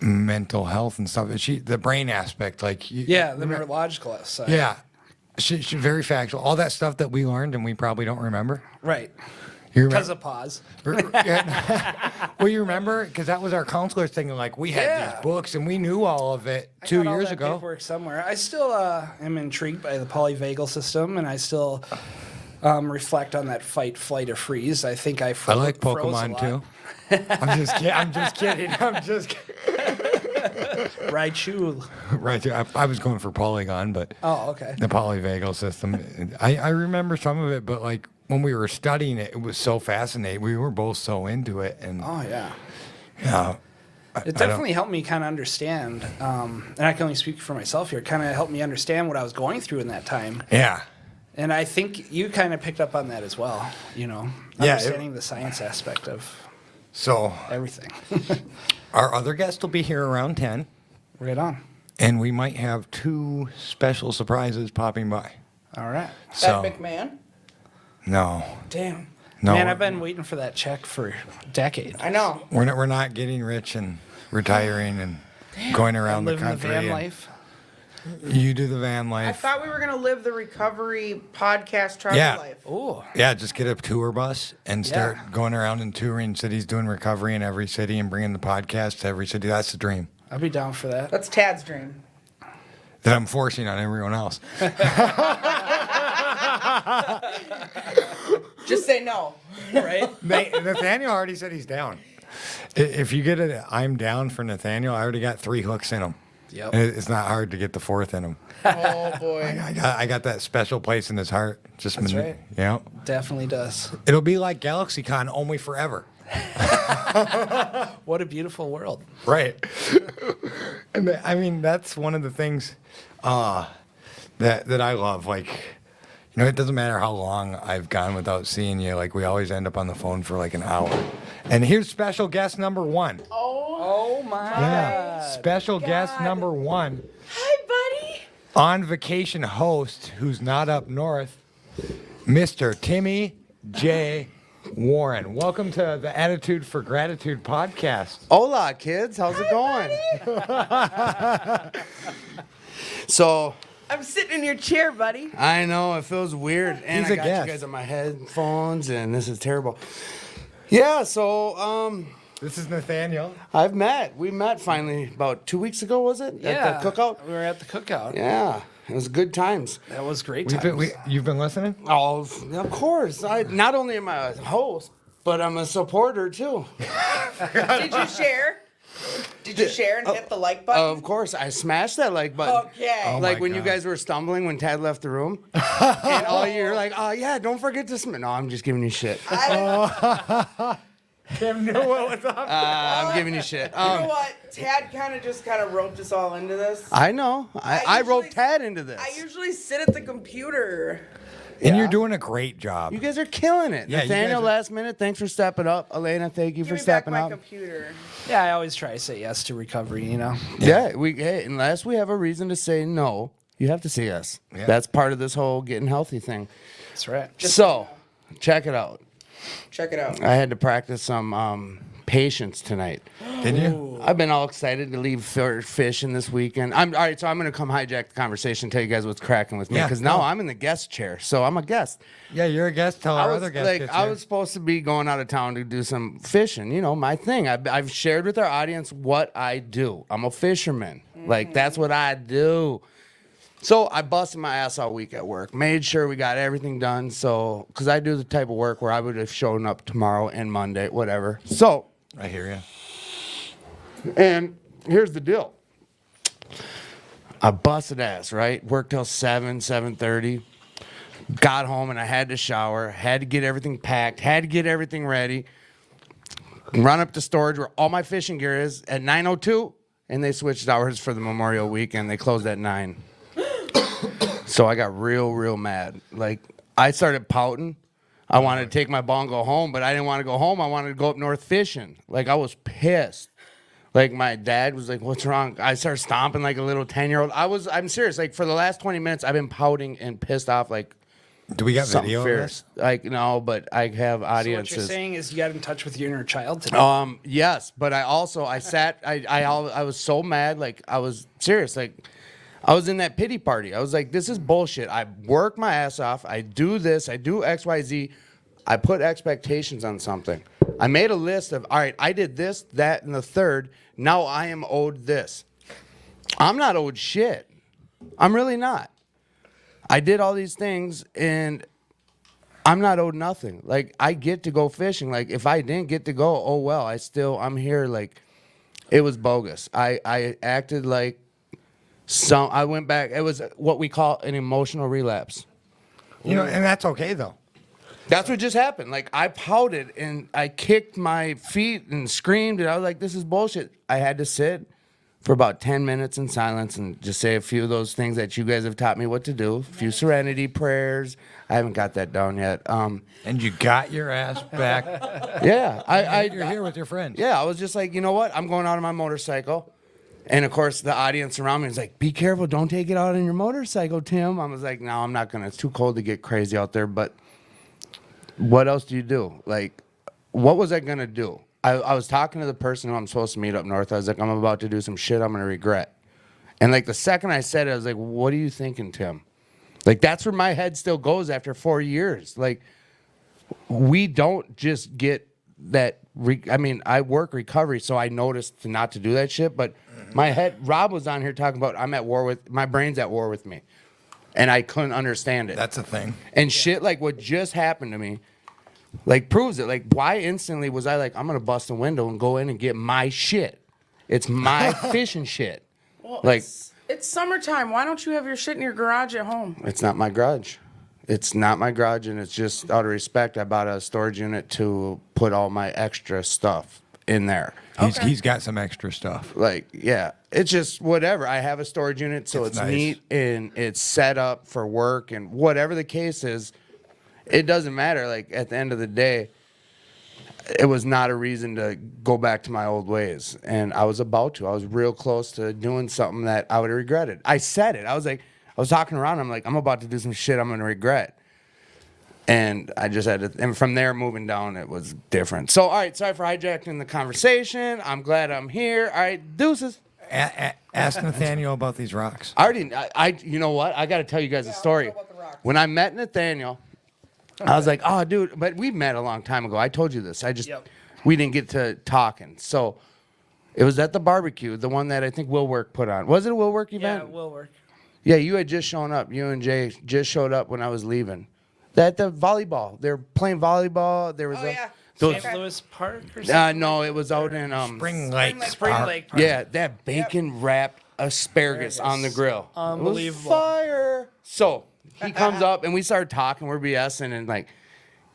mental health and stuff. The brain aspect, Yeah, the neurological side. Yeah, she's very factual. All that stuff that we learned and we probably don't remember. Right. You Because remember? of pause. Well, you remember? Because that was our counselor's thing. Like, we had these books and we knew all of it I 2 got all years that ago. paperwork somewhere. I still am intrigued by the polyvagal system, and I still reflect on that fight, flight, or freeze. I think I like froze a Pokemon lot. too. I'm just kidding. I'm just kidding. Raichu. Right. I was going for Polygon, but Oh, okay. the polyvagal system. I remember some of it, but like when we were studying it, it was so fascinating. We were both so into it, and Oh, yeah. yeah, It definitely helped me kind of understand, and I can only speak for myself here, kind of helped me understand what I was going through in that time. yeah. And I think you kind of picked up on that as well, Yeah, understanding the science aspect of So everything. our other guest will be here around 10, Right on. and we might have 2 special surprises popping by. All right. So That McMahon? no, Damn. no, Man, I've been waiting for that check for a decade. I know. we're not getting rich and retiring and going around the Living the country. van and life. You do the van life. I thought we were going to live the recovery podcast travel Yeah. life. Oh, Yeah, just get a tour bus and start Yeah. going around and touring cities, doing recovery in every city and bringing the podcast to every city. That's the dream I'd be down for that. That's Tad's dream. that I'm forcing on everyone else. Just say no. Right? Nathaniel already said he's down. If you get it, I'm down for Nathaniel. I already got 3 hooks in him. Yep. It's not hard to get the 4th in him. Oh, boy. I got that special place in his heart. Just That's right. Yeah. Definitely does. It'll be like GalaxyCon, only forever. What a beautiful world. Right. And I mean, that's one of the things that I love. Like, it doesn't matter how long I've gone without seeing you. Like, we always end up on the phone for like an hour. And here's special guest number 1. Oh my Yeah. God. Special guest God. number 1. Hi, buddy. On vacation host who's not up north, Mr. Timmy J. Warren. Welcome to the Attitude for Gratitude podcast. Hola, kids. How's it going? So, I'm sitting in your chair, buddy. I know it feels weird, and He's I a got guest. you guys on my headphones, and this is terrible. Yeah, so This is Nathaniel. we met finally about 2 weeks ago, was it? Yeah. At the cookout? We were at the cookout. Yeah, it was good times. That was great We've times. been, you've been listening? Oh, of course. I not only am I a host, but I'm a supporter too. Did you share? Did you share and hit the like button? Of course, I smashed that like button. Okay. Oh Like my when you God. guys were stumbling when Tad left the room, and all you're like, "Oh yeah, don't forget to smash." No, I'm just giving you shit. Tim knew what was up. I'm giving you shit. You know what? Tad kind of roped us all into this. I know. I usually- roped Tad into this. I usually sit at the computer. And you're doing a great job. You guys are killing it. Yeah, you Nathaniel, guys are- last minute, thanks for stepping up. Alaina, thank you Give for me back stepping my up. computer. Yeah, I always try to say yes to recovery, you know? Yeah, hey, unless we have a reason to say no, you have to say yes. Yeah. That's part of this whole getting healthy thing. That's right. So, check it out. Check it out. I had to practice some patience tonight. Did you? I've been all excited to leave fishing this weekend. All right, so I'm going to come hijack the conversation, tell you guys what's cracking with me, Yeah, because now go. I'm in the guest chair, so I'm a guest. Yeah, you're a guest. Tell I our was other guest. like, gets I here. was supposed to be going out of town to do some fishing. You know, my thing. I've shared with our audience what I do. I'm a fisherman. Like that's what I do. So I busted my ass all week at work. Made sure we got everything done. So, because I do the type of work where I would have shown up tomorrow and Monday, whatever. So, I hear you. and here's the deal. I busted ass, right? Worked till 7:30. Got home and I had to shower, had to get everything packed, had to get everything ready. Run up to storage where all my fishing gear is at 9:02, and they switched hours for the Memorial Weekend. They closed at 9. So I got real mad. Like I started pouting. I wanted to take my ball and go home, but I didn't want to go home. I wanted to go up north fishing. Like I was pissed. Like my dad was like, "What's wrong?" I started stomping like a little 10-year-old. I'm serious. Like for the last 20 minutes, I've been pouting and pissed off like Do we got something video of fierce. this? Like no, but I have So what audiences. you're saying is you got in touch with your inner child today. Yes, but I was so mad. Like I was serious. Like I was in that pity party. I was like, this is bullshit. I work my ass off. I do this. I do X, Y, Z. I put expectations on something. I made a list of, all right, I did this, that, and the third. Now I am owed this. I'm not owed shit. I'm really not. I did all these things and I'm not owed nothing. Like I get to go fishing. Like if I didn't get to go, oh well, I'm here. Like it was bogus. I acted like I went back. It was what we call an emotional relapse. You know, and that's okay though. That's what just happened. Like I pouted and I kicked my feet and screamed and I was like, this is bullshit. I had to sit for about 10 minutes in silence and just say a few of those things that you guys have taught me what to do. A few serenity prayers. I haven't got that down yet. And you got your ass back. Yeah, You're here with your friends. Yeah, I was just like, you know what? I'm going out on my motorcycle. And of course, the audience around me was like, be careful. Don't take it out on your motorcycle, Tim. I was like, no, I'm not going to. It's too cold to get crazy out there. But what else do you do? Like, what was I going to do? I was talking to the person who I'm supposed to meet up north. I was like, I'm about to do some shit I'm going to regret. And like the second I said it, I was like, what are you thinking, Tim? Like, that's where my head still goes after 4 years. Like, we don't just get that. I work recovery, so I noticed not to do that shit. But my head, Rob was on here talking about my brain's at war with me. And I couldn't understand it. That's a thing. And shit like what just happened to me, like proves it. Like why instantly was I like, I'm going to bust a window and go in and get my shit. It's my fishing shit. Well, Like, it's summertime. Why don't you have your shit in your garage at home? it's not my garage. It's not my garage, and it's just out of respect. I bought a storage unit to put all my extra stuff in there. Okay. He's got some extra stuff. Like, yeah, it's just whatever. I have a storage unit, so it's Nice. neat and it's set up for work, and whatever the case is, it doesn't matter. Like, at the end of the day, it was not a reason to go back to my old ways, and I was about to. I was real close to doing something that I would have regretted. I said it. I was talking around. I'm like, I'm about to do some shit I'm going to regret. And I just had to, and from there moving down, it was different. So, all right, sorry for hijacking the conversation. I'm glad I'm here. All right, deuces. Ask Nathaniel about these rocks. You know what? I got to tell you guys a story. let's go about the rocks. When I met Nathaniel, I was like, oh, dude, but we met a long time ago. I told you this. Yep. We didn't get to talking. So it was at the barbecue, the one that I think Will Work put on. Was it a Will Work Yeah, event? it will work. Yeah, you had just shown up. You and Jay just showed up when I was leaving. At the volleyball. They were playing volleyball. There was Oh, yeah. those, St. Louis Park or something? no, it was out in Spring Lake. Spring Park. Lake Park. Yeah, that bacon wrapped asparagus on the grill. Unbelievable. It was fire. So he comes up and we started talking. We're BSing and like,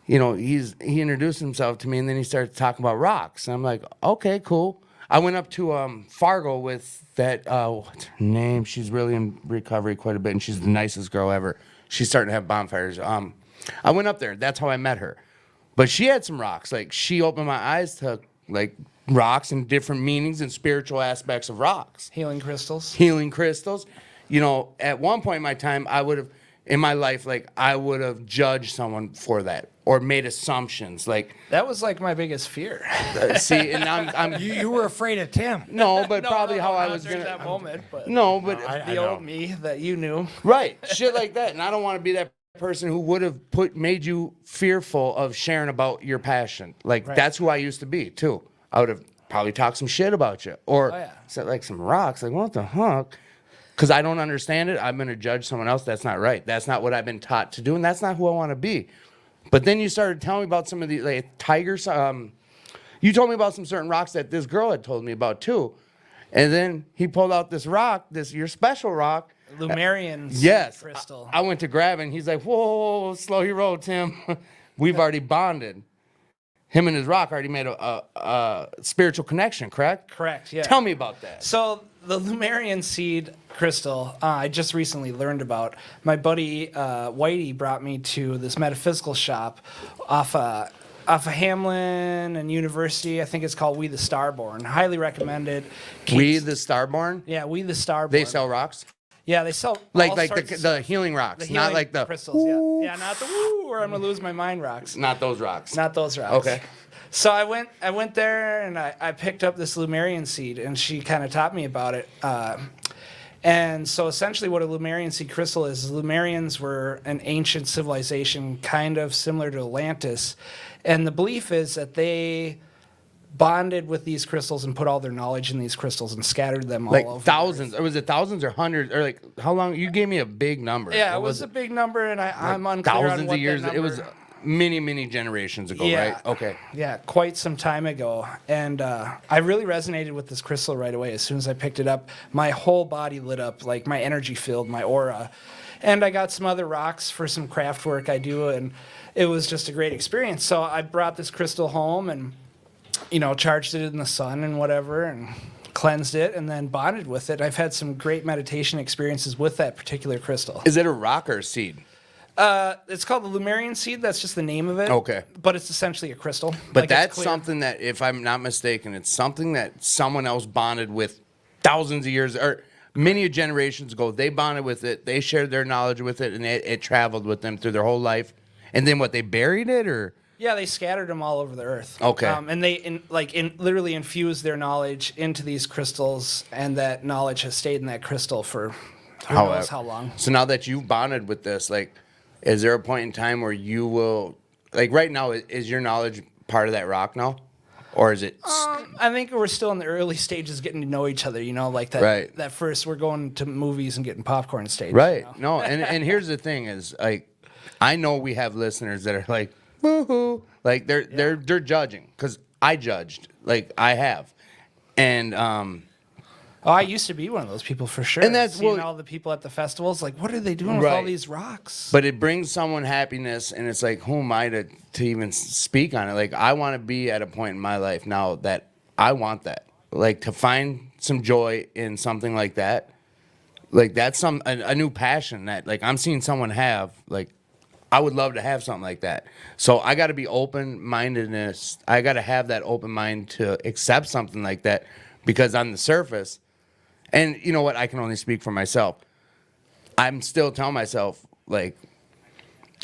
you know, he introduced himself to me and then he started talking about rocks. And I'm like, okay, cool. I went up to Fargo with that, what's her name? She's really in recovery quite a bit and she's the nicest girl ever. She's starting to have bonfires. I went up there. That's how I met her. But she had some rocks. Like she opened my eyes to like rocks and different meanings and spiritual aspects of rocks. Healing crystals. Healing crystals. You know, at one point in my time, I would have, in my life, like I would have judged someone for that or made assumptions. Like, That was like my biggest fear. see, and I'm You were afraid of Tim. no, but No, probably no, how I not was during gonna. that moment, but No, but I the know. old me that you knew. right, shit like that, and I don't want to be that person who would have made you fearful of sharing about your passion. Like Right. that's who I used to be too. I would have probably talked some shit about you or Oh, yeah. said like some rocks. Like what the fuck? Because I don't understand it. I'm gonna judge someone else. That's not right. That's not what I've been taught to do, and that's not who I want to be. But then you started telling me about some of the like tigers. You told me about some certain rocks that this girl had told me about too, and then he pulled out this rock, your special rock. Lumerian Yes. crystal. I went to grab it and he's like, whoa, slow your roll, Tim. We've already bonded. Him and his rock already made a spiritual connection, correct? Correct, yeah. Tell me about that. So the Lumerian seed crystal, I just recently learned about. My buddy Whitey brought me to this metaphysical shop off of Hamlin and University. I think it's called We the Starborn. Highly recommended. We the Starborn? Yeah, We the Starborn. They sell rocks? Yeah, they sell Like all like sorts the, of the healing rocks, the not healing like the crystals. Yeah, not the woo or I'm gonna lose my mind rocks. not those rocks. Not those rocks. Okay. So I went there and I picked up this Lumerian seed and she kind of taught me about it. And so essentially what a Lumerian seed crystal is Lumerians were an ancient civilization kind of similar to Atlantis. And the belief is that they bonded with these crystals and put all their knowledge in these crystals and scattered them like all over. thousands, or was it thousands or hundreds, or like how long? You gave me a big number. Yeah, What it was a big number, and I'm unclear on thousands what of years. that It was number- many generations ago, Yeah. right? Okay. Yeah, quite some time ago. And I really resonated with this crystal right away. As soon as I picked it up, my whole body lit up, like my energy filled my aura. And I got some other rocks for some craft work I do, and it was just a great experience. So I brought this crystal home and, you know, charged it in the sun and whatever, and cleansed it, and then bonded with it. I've had some great meditation experiences with that particular crystal. Is it a rock or a seed? It's called the Lumerian seed. That's just the name of it. Okay. But it's essentially a crystal. But Like, it's that's clear. something that, if I'm not mistaken, it's something that someone else bonded with thousands of years or many generations ago. They bonded with it. They shared their knowledge with it, and it traveled with them through their whole life. And then what? They buried it, or Yeah, they scattered them all over the earth. Okay. And they literally infused their knowledge into these crystals, and that knowledge has stayed in that crystal for who knows how long. So now that you've bonded with this, like, is there a point in time where you will, like, right now, is your knowledge part of that rock now, or is it? I think we're still in the early stages getting to know each other. You know, like that. Right. That first, we're going to movies and getting popcorn stage. Right. You know? No, and here's the thing is, like, I know we have listeners that are like, woohoo, like they're judging, because I judged, like I have, and Oh, I used to be one of those people for sure. And that's seeing what- all the people at the festivals. Like, what are they doing with all Right. these rocks? but it brings someone happiness, and it's like, who am I to even speak on it? Like, I want to be at a point in my life now that I want that, like, to find some joy in something like that. Like, that's a new passion that, like, I'm seeing someone have. Like, I would love to have something like that. So I got to be open-mindedness. I got to have that open mind to accept something like that, because on the surface, and you know what, I can only speak for myself. I'm still telling myself, like,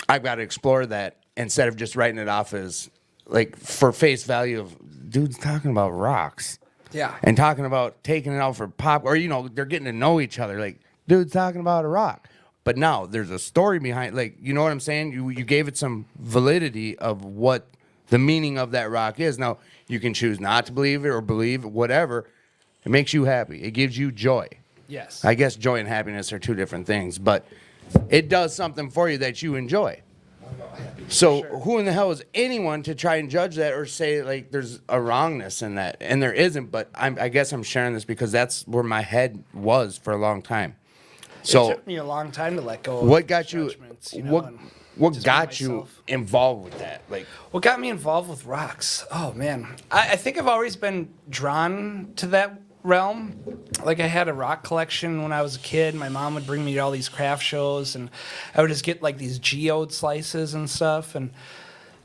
I've got to explore that instead of just writing it off as, like, for face value of dudes talking about rocks. Yeah. And talking about taking it out for pop, or, you know, they're getting to know each other. Like, dude's talking about a rock. but now there's a story behind, like, you know what I'm saying? You gave it some validity of what the meaning of that rock is. Now, you can choose not to believe it or believe it, whatever. It makes you happy. It gives you joy. Yes. I guess joy and happiness are two different things, but it does something for you that you enjoy. So who in the hell is anyone to try and judge that or say like there's a wrongness in that? And there isn't, but I guess I'm sharing this because that's where my head was for a long time. So it took me a long time to let go of what got you, judgments, you know, what and what just got be you myself. involved with that? Like, What got me involved with rocks? Oh man, I think I've always been drawn to that realm. Like I had a rock collection when I was a kid. My mom would bring me to all these craft shows, and I would just get like these geode slices and stuff, and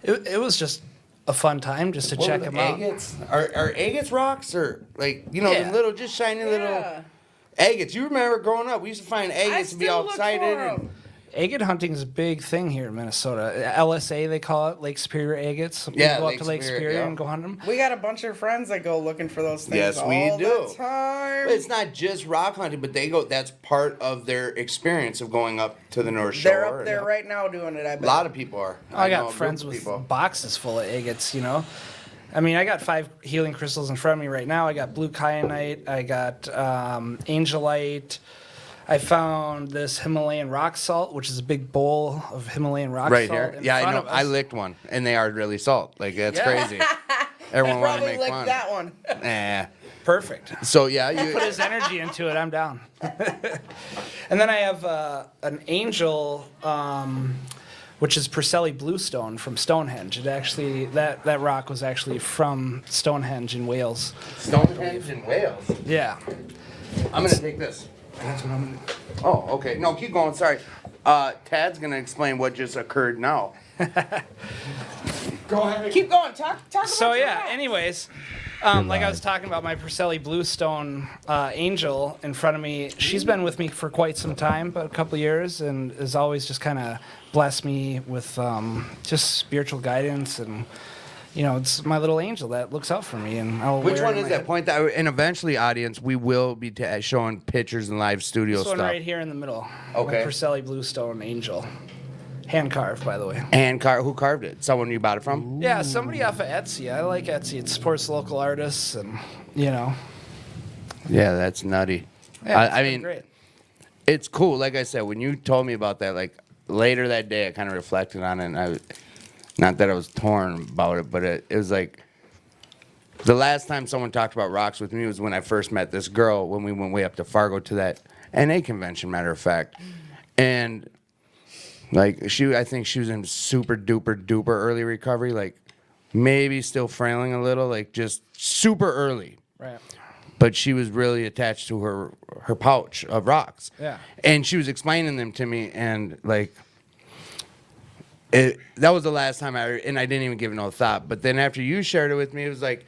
it was just a fun time just to check them out. agates? Are agates rocks or like, you know, Yeah. the little just shiny little Yeah. agates? You remember growing up, we used to find agates and be all excited. And, Agate hunting is a big thing here in Minnesota. LSA, they call it, Lake Superior agates. We Yeah, go Lake up to Lake Superior, Superior yeah. and go hunt them. We got a bunch of friends that go looking for those things Yes, all we do. the time. But it's not just rock hunting, but they go. That's part of their experience of going up to the North Shore. They're up there and right now doing it, I A bet. lot of people are. I know a got group friends of with people. boxes full of agates, you know. I mean, I got 5 healing crystals in front of me right now. I got blue kyanite. I got angelite. I found this Himalayan rock salt, which is a big bowl of Himalayan rock Right salt. here. in Yeah, I front know. of I us. licked one, and they are really salt. Like that's Yeah. crazy. Everyone wanted to Probably make licked fun. that one. Nah. Perfect. So yeah, Put you. his energy into it. I'm down. And then I have an angel, which is Percelli bluestone from Stonehenge. It actually that rock was actually from Stonehenge in Wales. Stonehenge in Wales. Yeah. I'm gonna take this. That's what I'm gonna. Oh, okay. No, keep going. Sorry. Tad's gonna explain what just occurred now. Go ahead. Keep going. Talk about So your yeah. rock. Anyways, like I was talking about my Percelli bluestone angel in front of me. She's been with me for quite some time, about a couple of years, and has always just kind of blessed me with just spiritual guidance and. You know, it's my little angel that looks out for me, and I'll Which wear it one in is my that? head. Point that. And eventually, audience, we will be showing pictures and live studio This one stuff. right here in the middle. Okay. My Percelli bluestone angel, hand carved, by the way. And who carved it? Someone you bought it from? Yeah, somebody off of Etsy. I like Etsy. It supports local artists, and you know. Yeah, that's nutty. Yeah, it's I been mean, great. it's cool. Like I said, when you told me about that, like later that day, I kind of reflected on it. And not that I was torn about it, but it was like the last time someone talked about rocks with me was when I first met this girl when we went way up to Fargo to that NA convention, matter of fact. And like I think she was in super duper early recovery, like maybe still frailing a little, like just super early. Right. But she was really attached to her pouch of rocks. Yeah. And she was explaining them to me, and like, that was the last time and I didn't even give it no thought. But then after you shared it with me, it was like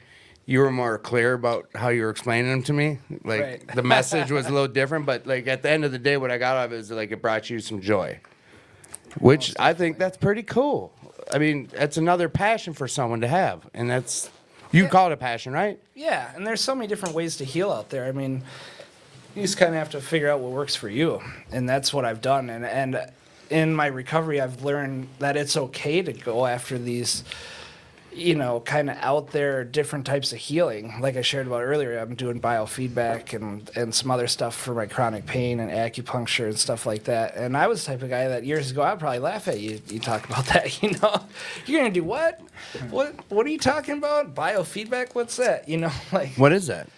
you were more clear about how you were explaining them to me. Like Right. the message was a little different, but like at the end of the day, what I got out of it is like it brought you some joy, which I think that's pretty cool. I mean, that's another passion for someone to have, and that's you call it a passion, right? Yeah, and there's so many different ways to heal out there. I mean, you just kind of have to figure out what works for you, and that's what I've done. And in my recovery, I've learned that it's okay to go after these, you know, kind of out there different types of healing. Like I shared about earlier, I'm doing biofeedback and some other stuff for my chronic pain and acupuncture and stuff like that. And I was the type of guy that years ago, I'd probably laugh at you. You talk about that, you know? You're gonna do what? What are you talking about? Biofeedback? What's that? You know, like. What is that?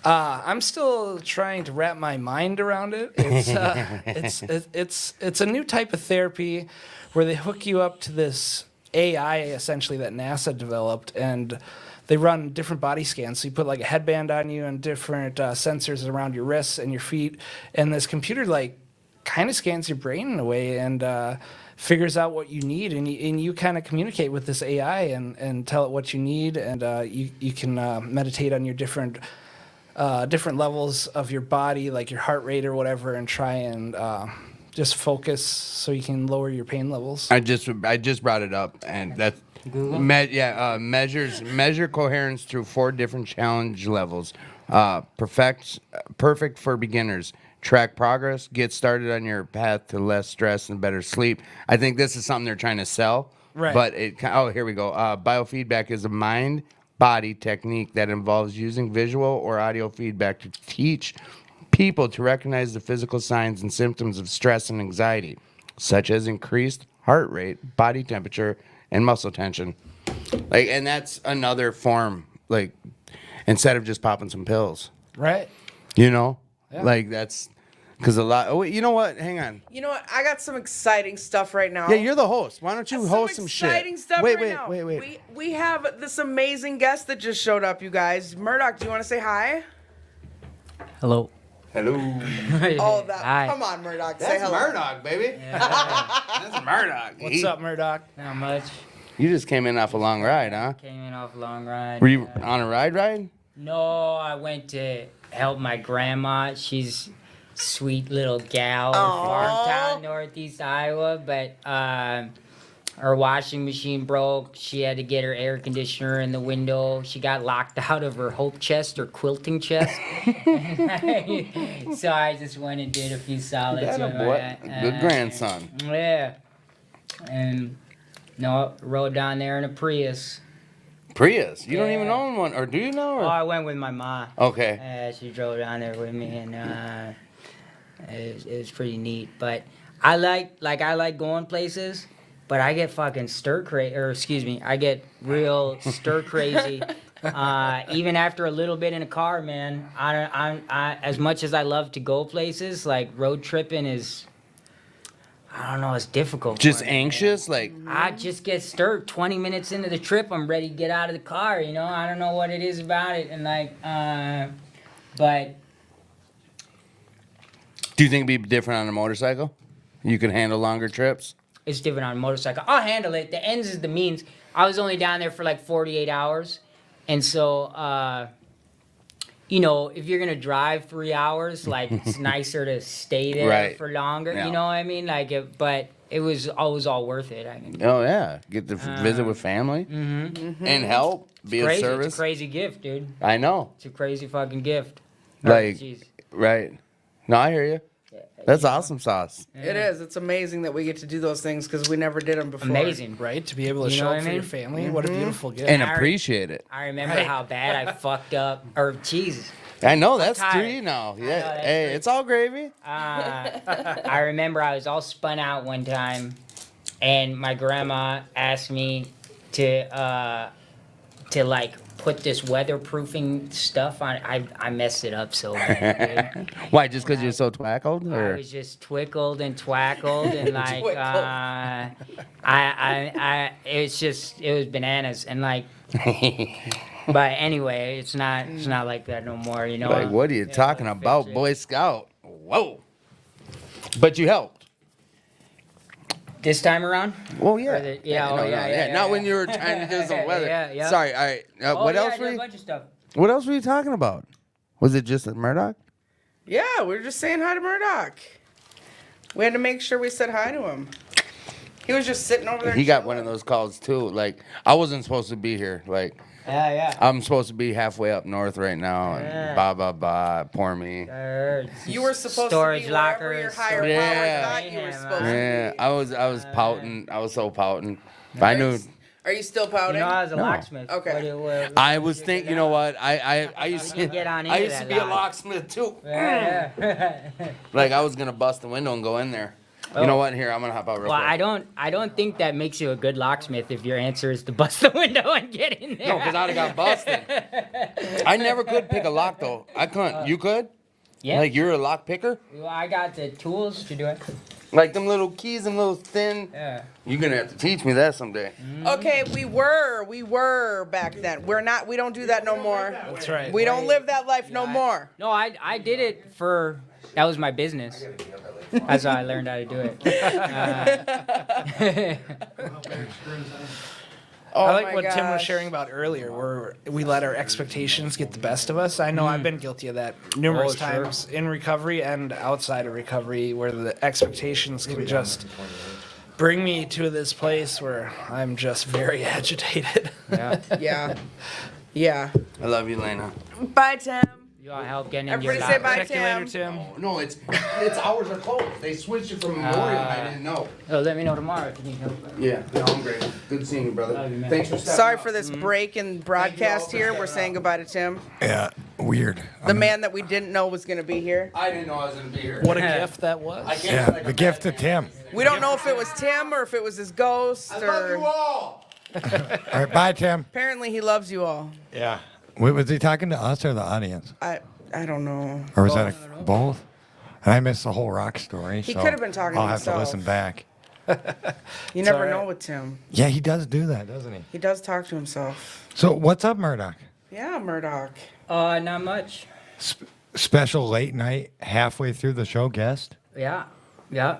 I'm still trying to wrap my mind around it. It's a new type of therapy where they hook you up to this AI essentially that NASA developed, and they run different body scans. So you put like a headband on you and different sensors around your wrists and your feet, and this computer like kind of scans your brain in a way and figures out what you need, and you kind of communicate with this AI and tell it what you need, and you can meditate on your different levels of your body, like your heart rate or whatever, and try and just focus so you can lower your pain levels. I just brought it up, and that's measure coherence through 4 different challenge levels. Perfect for beginners, track progress, get started on your path to less stress and better sleep. I think this is something they're trying to sell. Right. But here we go. Biofeedback is a mind-body technique that involves using visual or audio feedback to teach people to recognize the physical signs and symptoms of stress and anxiety, such as increased heart rate, body temperature, and muscle tension. And that's another form, instead of just popping some pills. Right. Yeah. That's because a lot. Oh, wait, you know what? Hang on. You know what? I got some exciting stuff right now. Yeah, you're the host. Why don't you host some shit? Exciting stuff wait, right now. wait. We have this amazing guest that just showed up, you guys. Murdoch, do you want to say hi? Hello. Hello. Oh, that. Hi. Come on, Murdoch. Say That's hello. Murdoch, baby. That's Murdoch. What's up, Murdoch? Not much. You just came in off a long ride, huh? Came in off a long ride. Were you on a ride? No, I went to help my grandma. She's a sweet little gal in Aw. farm town, northeast Iowa. But her washing machine broke. She had to get her air conditioner in the window. She got locked out of her hope chest or quilting chest. So I just went and did a few solids. That a with boy. my, Good grandson. Yeah. And no, rode down there in a Prius. Prius. You don't even Yeah. own one, or do you know? Oh, Or? I went with my mom. Okay. She drove down there with me, and it was pretty neat. But I like going places, but I get fucking I get real stir crazy. Even after a little bit in a car, man. I as much as I love to go places, like road tripping is. I don't know, it's difficult. Just for me, man. anxious, I just get stirred. 20 minutes into the trip, I'm ready to get out of the car. I don't know what it is about it, and but Do you think it'd be different on a motorcycle? You can handle longer trips. it's different on a motorcycle. I'll handle it. The ends is the means. I was only down there for like 48 hours, and so if you're gonna drive 3 hours, it's nicer to stay there Right. for longer. Yeah. You know what I mean? But it was always all worth it. I mean, Oh yeah, get to visit with family and help, be of crazy. service. It's a crazy gift, dude. I know. It's a crazy fucking gift. Jeez. Right. No, I hear you. That's awesome sauce. It is. It's amazing that we get to do those things because we never did them before. Amazing. Right? To be able to You know show what up I for your mean? family. What a beautiful gift. And I- appreciate it. I remember Right. how bad I fucked up. Or, Jesus. I know that's tired. 3 now. Yeah. that's Hey, three. it's all gravy. I remember I was all spun out one time, and my grandma asked me to put this weatherproofing stuff on. I messed it up so bad, dude. Why? Just because you're so twackled? I Or was just twickled and twackled and it was bananas and but anyway, it's not like that no more, like, what are you talking I about, fixed it. Boy Scout? Whoa. But you helped. This time around? Well, yeah. Or yeah. Not when you were trying to do some weather. Yeah. Sorry. All right. What else I were did a you? bunch of stuff. What else were you talking about? Was it just Murdoch? Yeah, we were just saying hi to Murdoch. We had to make sure we said hi to him. He was just sitting over there. He got chilling. one of those calls too. I wasn't supposed to be here. Yeah. I'm supposed to be halfway up north right now, and Yeah. poor me. You were supposed Storage to be wherever lockers. your higher Yeah. power thought you were supposed Yeah, to be. I was pouting. I was so pouting. But I knew. Are you still pouting? I was a No. locksmith. Okay. I was thinking. You know what? I used to. Get on I into used to that be a lock. locksmith too. Yeah. I was gonna bust the window and go in there. You know what? Here, I'm gonna hop out real Well, quick. I don't think that makes you a good locksmith if your answer is to bust the window and get in there. No, because I'd have got busted. I never could pick a lock though. I couldn't. You could? Yeah. You're a lock picker? Well, I got the tools to do it. Them little keys and little thin. Yeah. You're gonna have to teach me that someday. Okay, we were back then. We're not. We don't do that no more. That's right. We don't live that life no more. No, I did it that was my business. That's how I learned how to do it. Oh I like my what Tim was gosh. sharing about earlier, where we let our expectations get the best of us. I know I've been guilty of that numerous sure. times in recovery and outside of recovery, where the expectations can just bring me to this place where I'm just very agitated. Yeah. Yeah. Yeah. I love you, Lena. Bye, Tim. You all help getting into your Everybody say locker. bye, Check you later, Tim. Tim. No, it's hours are closed. They switched it from Memorial. I didn't know. Oh, let me know tomorrow if you need help. Yeah, no, I'm great. Good seeing you, brother. Love you, man. Thanks for stepping Sorry up. for this break in broadcast here. We're saying goodbye to Tim, Yeah, weird. the man that we didn't know was going to be here. I didn't know I was gonna be here. What a gift that was. I can't Yeah, like the a gift bad to Tim. We don't know if it was Tim or if it was his ghost. I love you Or all. All right, bye, Tim. apparently he loves you all. Yeah. Wait, was he talking to us or the audience? I don't know. Or was that both? And I missed the whole rock story. He so could have been talking to I'll have himself. to listen back. You never all know right. with Tim. Yeah, he does do that, doesn't he? He does talk to himself. So what's up, Murdoch? Yeah, Murdoch. Not much. Special late night, halfway through the show guest? Yeah. Yeah.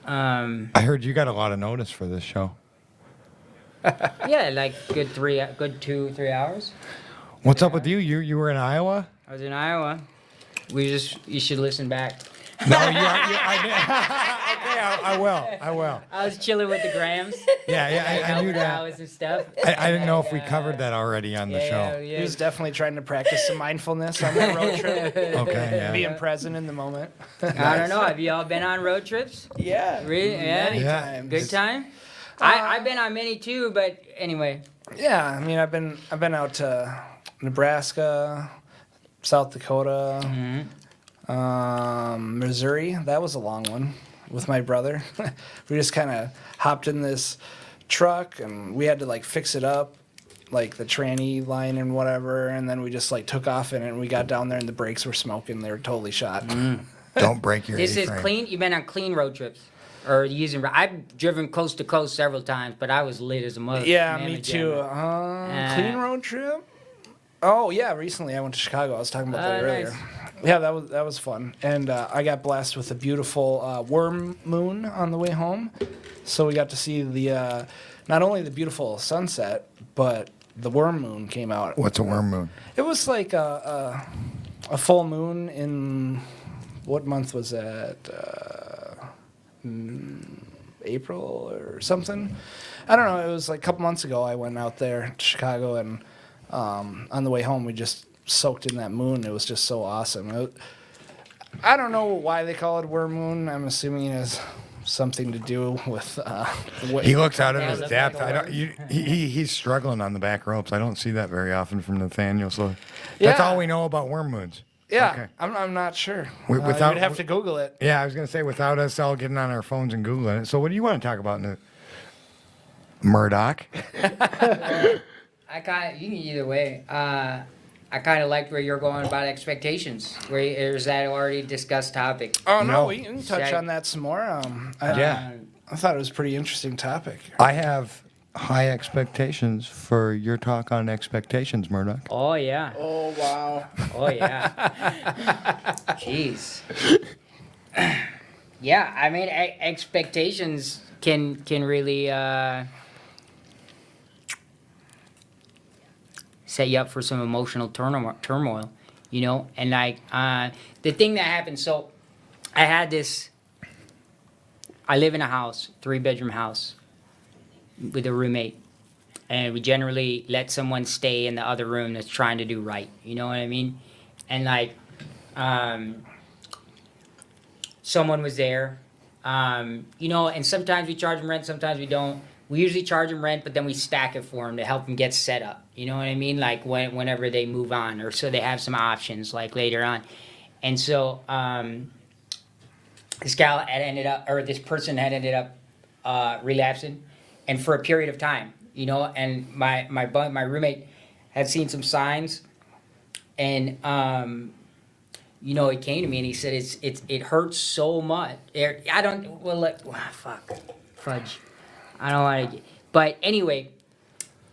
I heard you got a lot of notice for this show. Yeah, like good 2-3 hours. What's up with you? You were in Iowa? I was in Iowa. You should listen back. No, okay, I will. I was chilling with the Grams. Yeah, I knew that. Hours and stuff. I didn't know if we covered that already on the show. He was definitely trying to practice some mindfulness on that road trip. Okay, yeah. Being present in the moment. I don't know. Have you all been on road trips? Yeah. Really? Yeah. Yeah. Good time. I've been on many too, but anyway. Yeah, I mean, I've been out to Nebraska, South Dakota, Missouri. That was a long one with my brother. We just kind of hopped in this truck and we had to like fix it up, like the tranny line and whatever, and then we just like took off in it and we got down there and the brakes were smoking. They were totally shot. Don't break your This is A-frame. clean. You've been on clean road trips, or using. I've driven coast to coast several times, but I was lit as a mother. Yeah, mamma me too. jamma. Clean road trip? Oh yeah, recently I went to Chicago. I was talking about that earlier. Nice. Yeah, that was fun, and I got blessed with a beautiful worm moon on the way home. So we got to see the not only the beautiful sunset, but the worm moon came out. What's a worm moon? It was like a full moon in what month was that? April or something. I don't know. It was like a couple months ago. I went out there to Chicago, and on the way home, we just soaked in that moon. It was just so awesome. I don't know why they call it worm moon. I'm assuming it has something to do with what He looks out of Yeah, his looks depth. like a I don't. He's struggling on the back ropes. I don't see that very often from Nathaniel. So that's Yeah. all we know about worm moons. Yeah, Okay. I'm not sure. Without- you'd have to Google it. Yeah, I was gonna say without us all getting on our phones and googling it. So what do you want to talk about, Murdoch? I kind you can either way. I kind of liked where you're going about expectations. Or is that already discussed topic? Oh No. no, we can touch Check. on that some more. Yeah. I thought it was a pretty interesting topic. I have high expectations for your talk on expectations, Murdoch. Oh yeah. Oh, wow. Oh yeah. Jeez. Yeah, I mean expectations can really set you up for some emotional turmoil, you know. And like the thing that happened. So I live in a house, 3-bedroom house, with a roommate. And we generally let someone stay in the other room that's trying to do right. You know what I mean? And like, someone was there, you know, and sometimes we charge them rent, sometimes we don't. We usually charge them rent, but then we stack it for them to help them get set up. You know what I mean? Like whenever they move on, or so they have some options like later on. And so this person had ended up relapsing, and for a period of time. You know, and my roommate had seen some signs, and you know, he came to me and he said it hurts so much. I don't fudge. I don't want to. But anyway,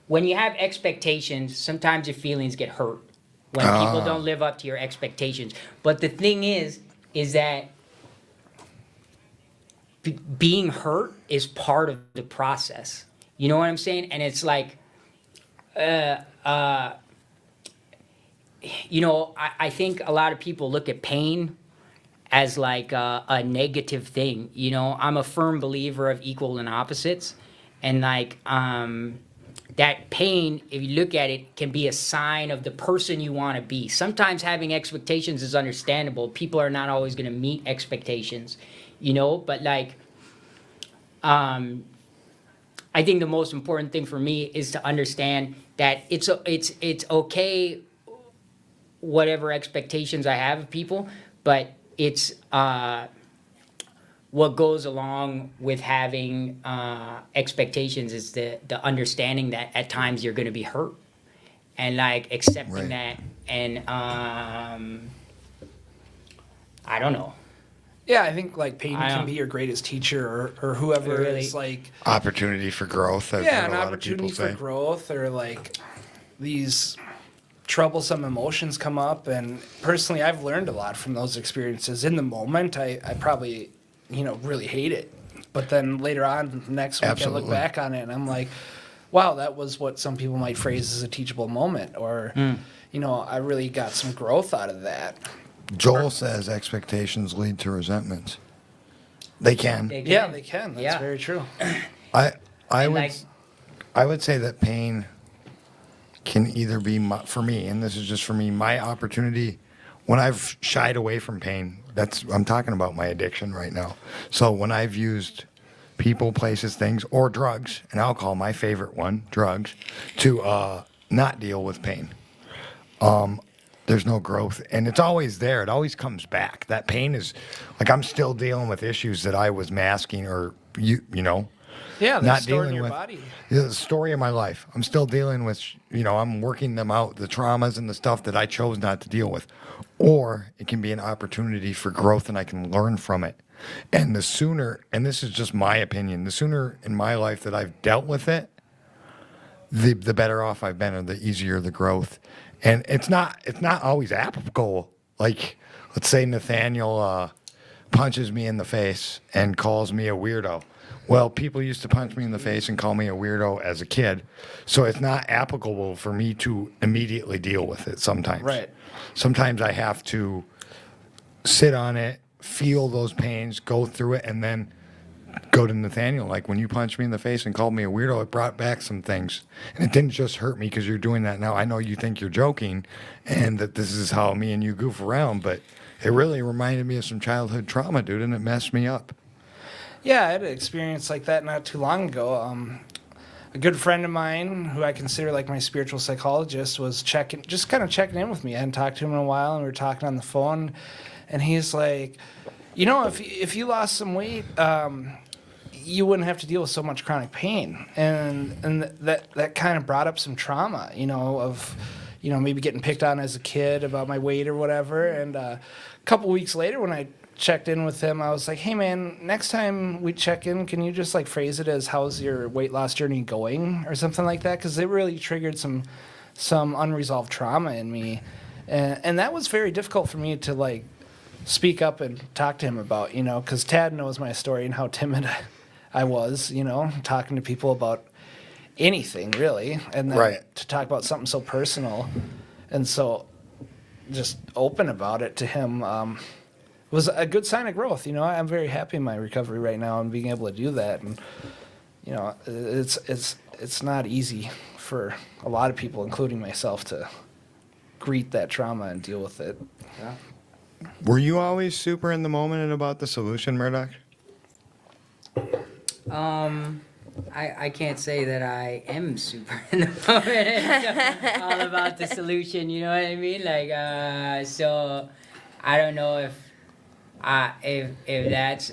when you have expectations, sometimes your feelings get hurt when people don't live up to your expectations. But the thing is that being hurt is part of the process. You know what I'm saying? And it's like, you know, I think a lot of people look at pain as like a negative thing. You know, I'm a firm believer of equal and opposites. And like, that pain, if you look at it, can be a sign of the person you want to be. Sometimes having expectations is understandable. People are not always going to meet expectations, but like, I think the most important thing for me is to understand that it's okay, whatever expectations I have of people, but it's what goes along with having expectations is the understanding that at times you're going to be hurt, and like accepting Right. that, and I don't know. Yeah, I think like pain I can don't- be your greatest teacher, or whoever Really- is like, Opportunity for growth. I've yeah, heard an a lot of people opportunity for say. growth, or like these troublesome emotions come up. And personally, I've learned a lot from those experiences. In the moment, I probably, really hate it. But then later on, next week, I Absolutely. look back on it and I'm like, wow, that was what some people might phrase as a teachable moment. Or, I really got some growth out of that. Joel says expectations lead to resentments. They can. They Yeah, can. they can. That's Yeah. very true. I And would like- I would say that pain can either be for me, and this is just for me, my opportunity when I've shied away from pain. I'm talking about my addiction right now. So when I've used people, places, things, or drugs, and alcohol, my favorite one, drugs, to not deal with pain. There's no growth, and it's always there. It always comes back. That pain is like I'm still dealing with issues that I was masking, or you know. Yeah, they're Not stored in dealing your with body. the story of my life. I'm still dealing with, I'm working them out, the traumas and the stuff that I chose not to deal with. Or it can be an opportunity for growth and I can learn from it. And the sooner, and this is just my opinion, the sooner in my life that I've dealt with it, the better off I've been, and the easier the growth. And it's not always applicable. Like, let's say Nathaniel punches me in the face and calls me a weirdo. Well, people used to punch me in the face and call me a weirdo as a kid, so it's not applicable for me to immediately deal with it sometimes. Right. Sometimes I have to sit on it, feel those pains, go through it, and then go to Nathaniel. Like, when you punched me in the face and called me a weirdo, it brought back some things. And it didn't just hurt me because you're doing that now. I know you think you're joking and that this is how me and you goof around, but it really reminded me of some childhood trauma, dude, and it messed me up. Yeah, I had an experience like that not too long ago. A good friend of mine, who I consider like my spiritual psychologist, was checking in with me. I hadn't talked to him in a while, and we were talking on the phone. And he's like, if you lost some weight, you wouldn't have to deal with so much chronic pain. And that kind of brought up some trauma, of maybe getting picked on as a kid about my weight or whatever. And a couple weeks later, when I checked in with him, I was like, hey man, next time we check in, can you just like phrase it as, how's your weight loss journey going, or something like that? Because it really triggered some unresolved trauma in me, and that was very difficult for me to like speak up and talk to him about, because Tad knows my story and how timid I was, talking to people about anything really, and then Right. to talk about something so personal and so just open about it to him was a good sign of growth. I'm very happy in my recovery right now and being able to do that. And it's not easy for a lot of people, including myself, to greet that trauma and deal with it. Were you always super in the moment and about the solution, Murdoch? I can't say that I am super in the moment. It's all about the solution, you know what I mean? Like, so I don't know if that's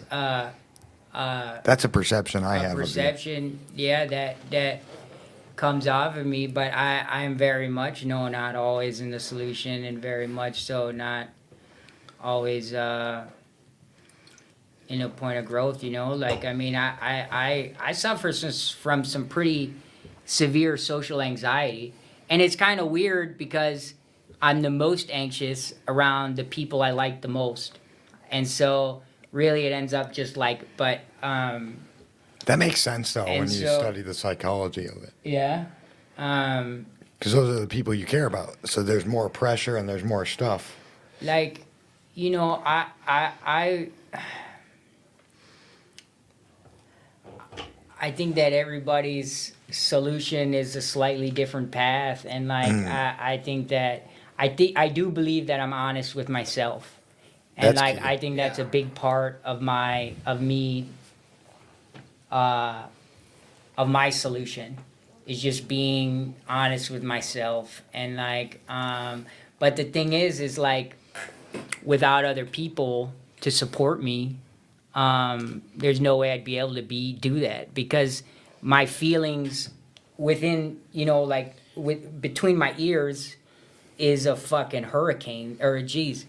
That's a perception I a have perception, yeah, that comes off of me. But I'm very much not always in the solution, and very much so not always in a point of growth. Like, I mean, I suffer from some pretty severe social anxiety, and it's kind of weird because I'm the most anxious around the people I like the most. And so really it ends up just like, but of you. That makes sense, though, And when you so- study the psychology of it. yeah. Because those are the people you care about. So there's more pressure and there's more stuff. Like, I think that everybody's solution is a slightly different path, and like I think that I do believe that I'm honest with myself, and That's like key. I think that's a big part of my solution is just being honest with myself, and like but the thing is like without other people to support me, there's no way I'd be able to do that, because my feelings within, like between my ears is a fucking hurricane, or is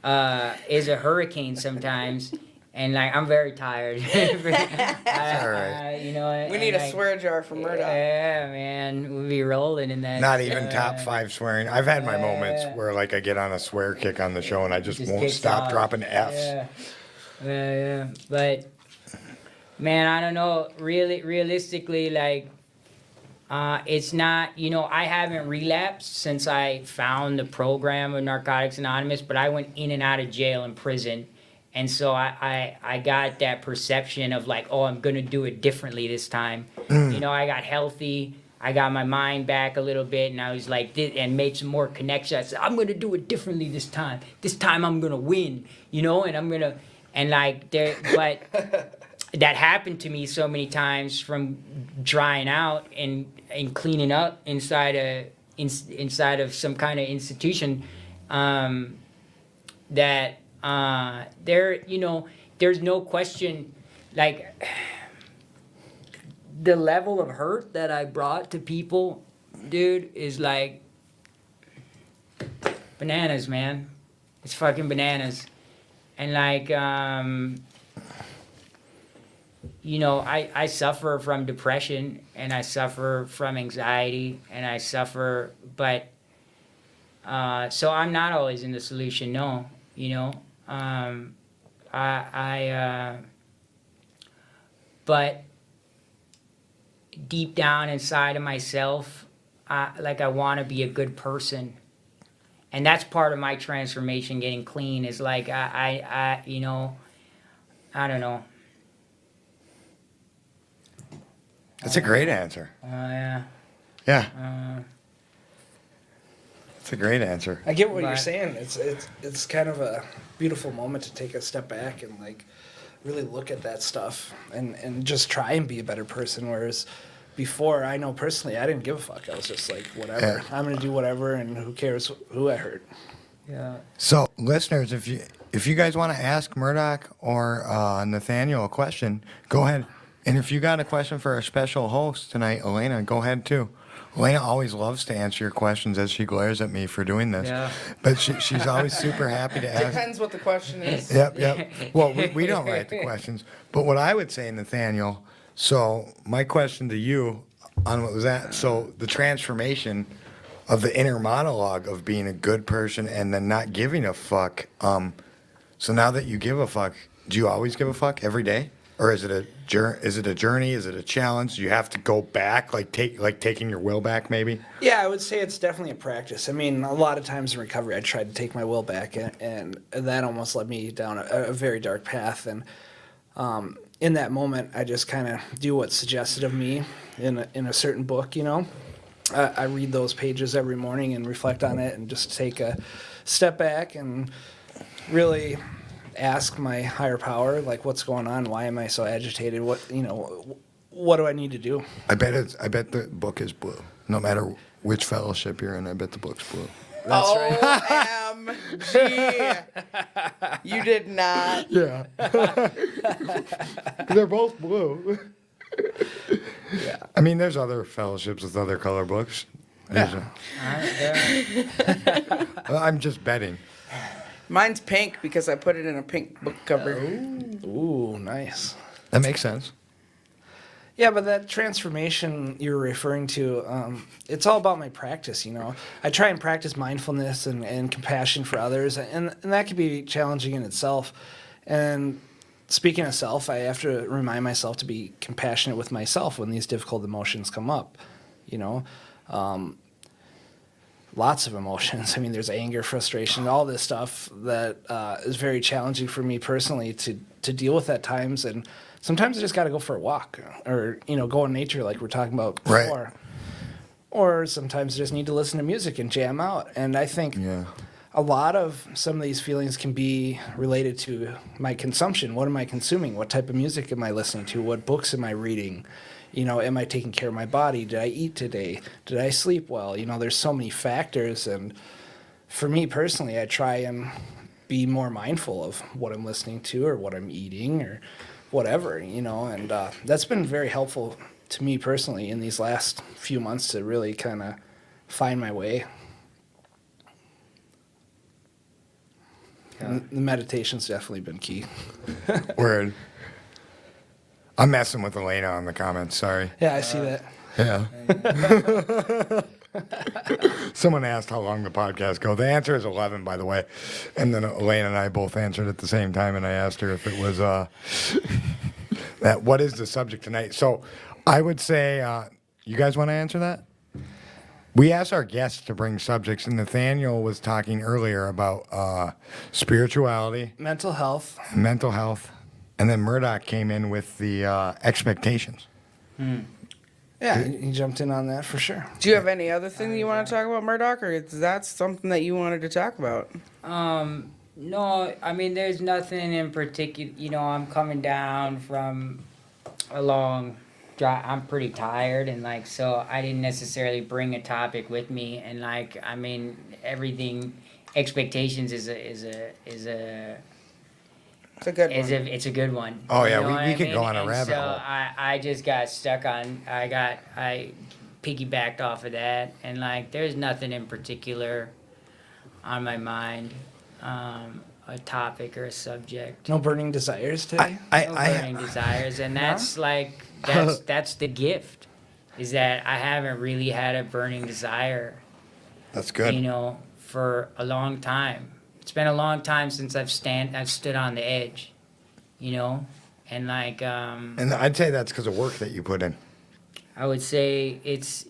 a hurricane sometimes. And like I'm very tired. all right. We need a swear jar for Murdoch. Yeah, man, we'll be rolling in that. Not even top 5 swearing. I've had my moments where like I get on a swear kick on the show and I just won't kicks stop off. dropping Fs. Yeah. But man, I don't know. Realistically, like, it's not. I haven't relapsed since I found the program of Narcotics Anonymous. But I went in and out of jail and prison. And so I got that perception of like, oh, I'm going to do it differently this time. I got healthy. I got my mind back a little bit, and I was like, and made some more connections. I said, I'm going to do it differently this time. This time I'm going to win, and I'm going to, and like, but that happened to me so many times from drying out and cleaning up inside of some kind of institution, that, there's no question, like, the level of hurt that I brought to people, dude, is like bananas, man. It's fucking bananas. And like, I suffer from depression, and I suffer from anxiety, and I suffer, but, so I'm not always in the solution, no, but deep down inside of myself, I want to be a good person, and that's part of my transformation. Getting clean is like I don't know. That's a great answer. Yeah. Yeah. It's a great answer. I get what you're But- saying. It's kind of a beautiful moment to take a step back and like really look at that stuff and just try and be a better person. Whereas before, I know personally, I didn't give a fuck. I was just like, whatever. Yeah. I'm gonna do whatever, and who cares who I hurt. Yeah. So, listeners, if you guys want to ask Murdoch or Nathaniel a question, go ahead. And if you got a question for our special host tonight, Alaina, go ahead too. Alaina always loves to answer your questions as she glares at me for doing this. Yeah. But she's always super happy to ask. Depends what the question is. Yep. Well, we don't write the questions. But what I would say, Nathaniel, so my question to you on what was that? So the transformation of the inner monologue of being a good person and then not giving a fuck. So now that you give a fuck, do you always give a fuck every day? Or is it a journey? Is it a challenge? Do you have to go back, taking your will back, maybe? Yeah, I would say it's definitely a practice. I mean, a lot of times in recovery, I tried to take my will back, and that almost led me down a very dark path. And in that moment, I just kind of do what's suggested of me in a certain book, I read those pages every morning and reflect on it and just take a step back and really ask my higher power, like, what's going on? Why am I so agitated? What do I need to do? I bet the book is blue. No matter which fellowship you're in, I bet the book's blue. That's right. OMG. You did not. Yeah. They're both blue. Yeah. I mean, there's other fellowships with other color books. Yeah. Well, I'm just betting. Mine's pink because I put it in a pink book cover. Ooh, nice. That makes sense. Yeah, but that transformation you're referring to, it's all about my practice, I try and practice mindfulness and compassion for others, and that can be challenging in itself. And speaking of self, I have to remind myself to be compassionate with myself when these difficult emotions come up, lots of emotions. I mean, there's anger, frustration, all this stuff that is very challenging for me personally to deal with at times. And sometimes I just got to go for a walk or, go in nature like we're talking about Right. before. Or sometimes I just need to listen to music and jam out. And I think a lot of some of these feelings can be related to my consumption. What am I consuming? What type of music am I listening to? What books am I reading? Am I taking care of my body? Did I eat today? Did I sleep well? There's so many factors. And for me personally, I try and be more mindful of what I'm listening to or what I'm eating or whatever, and that's been very helpful to me personally in these last few months to really kind of find my way. Yeah. The meditation's definitely been key. Word. I'm messing with Alaina on the comments. Sorry. Yeah, I see that. Yeah. Someone asked how long the podcast go. The answer is 11, by the way. And then Alaina and I both answered at the same time, and I asked her if it was that. What is the subject tonight? So, I would say, you guys want to answer that? We asked our guests to bring subjects, and Nathaniel was talking earlier about spirituality, Mental health. mental health, and then Murdoch came in with the expectations. Yeah, he jumped in on that for sure. Do you have any other thing that you want to talk about, Murdoch, or is that something that you wanted to talk about? No, I mean, there's nothing in particular. I'm coming down from a long drive. I'm pretty tired, and so I didn't necessarily bring a topic with me. And everything, expectations is a It's a good one. it's a good one. Oh, yeah, You know we what I could mean? go on a And rabbit so hole. I just got stuck on. I piggybacked off of that, and there's nothing in particular on my mind, a topic or a subject. No burning desires today? No burning desires, and that's that's the gift, is that I haven't really had a burning desire, That's good. for a long time. It's been a long time since I've stood on the edge, and And I'd say that's because of work that you put in. I would say it's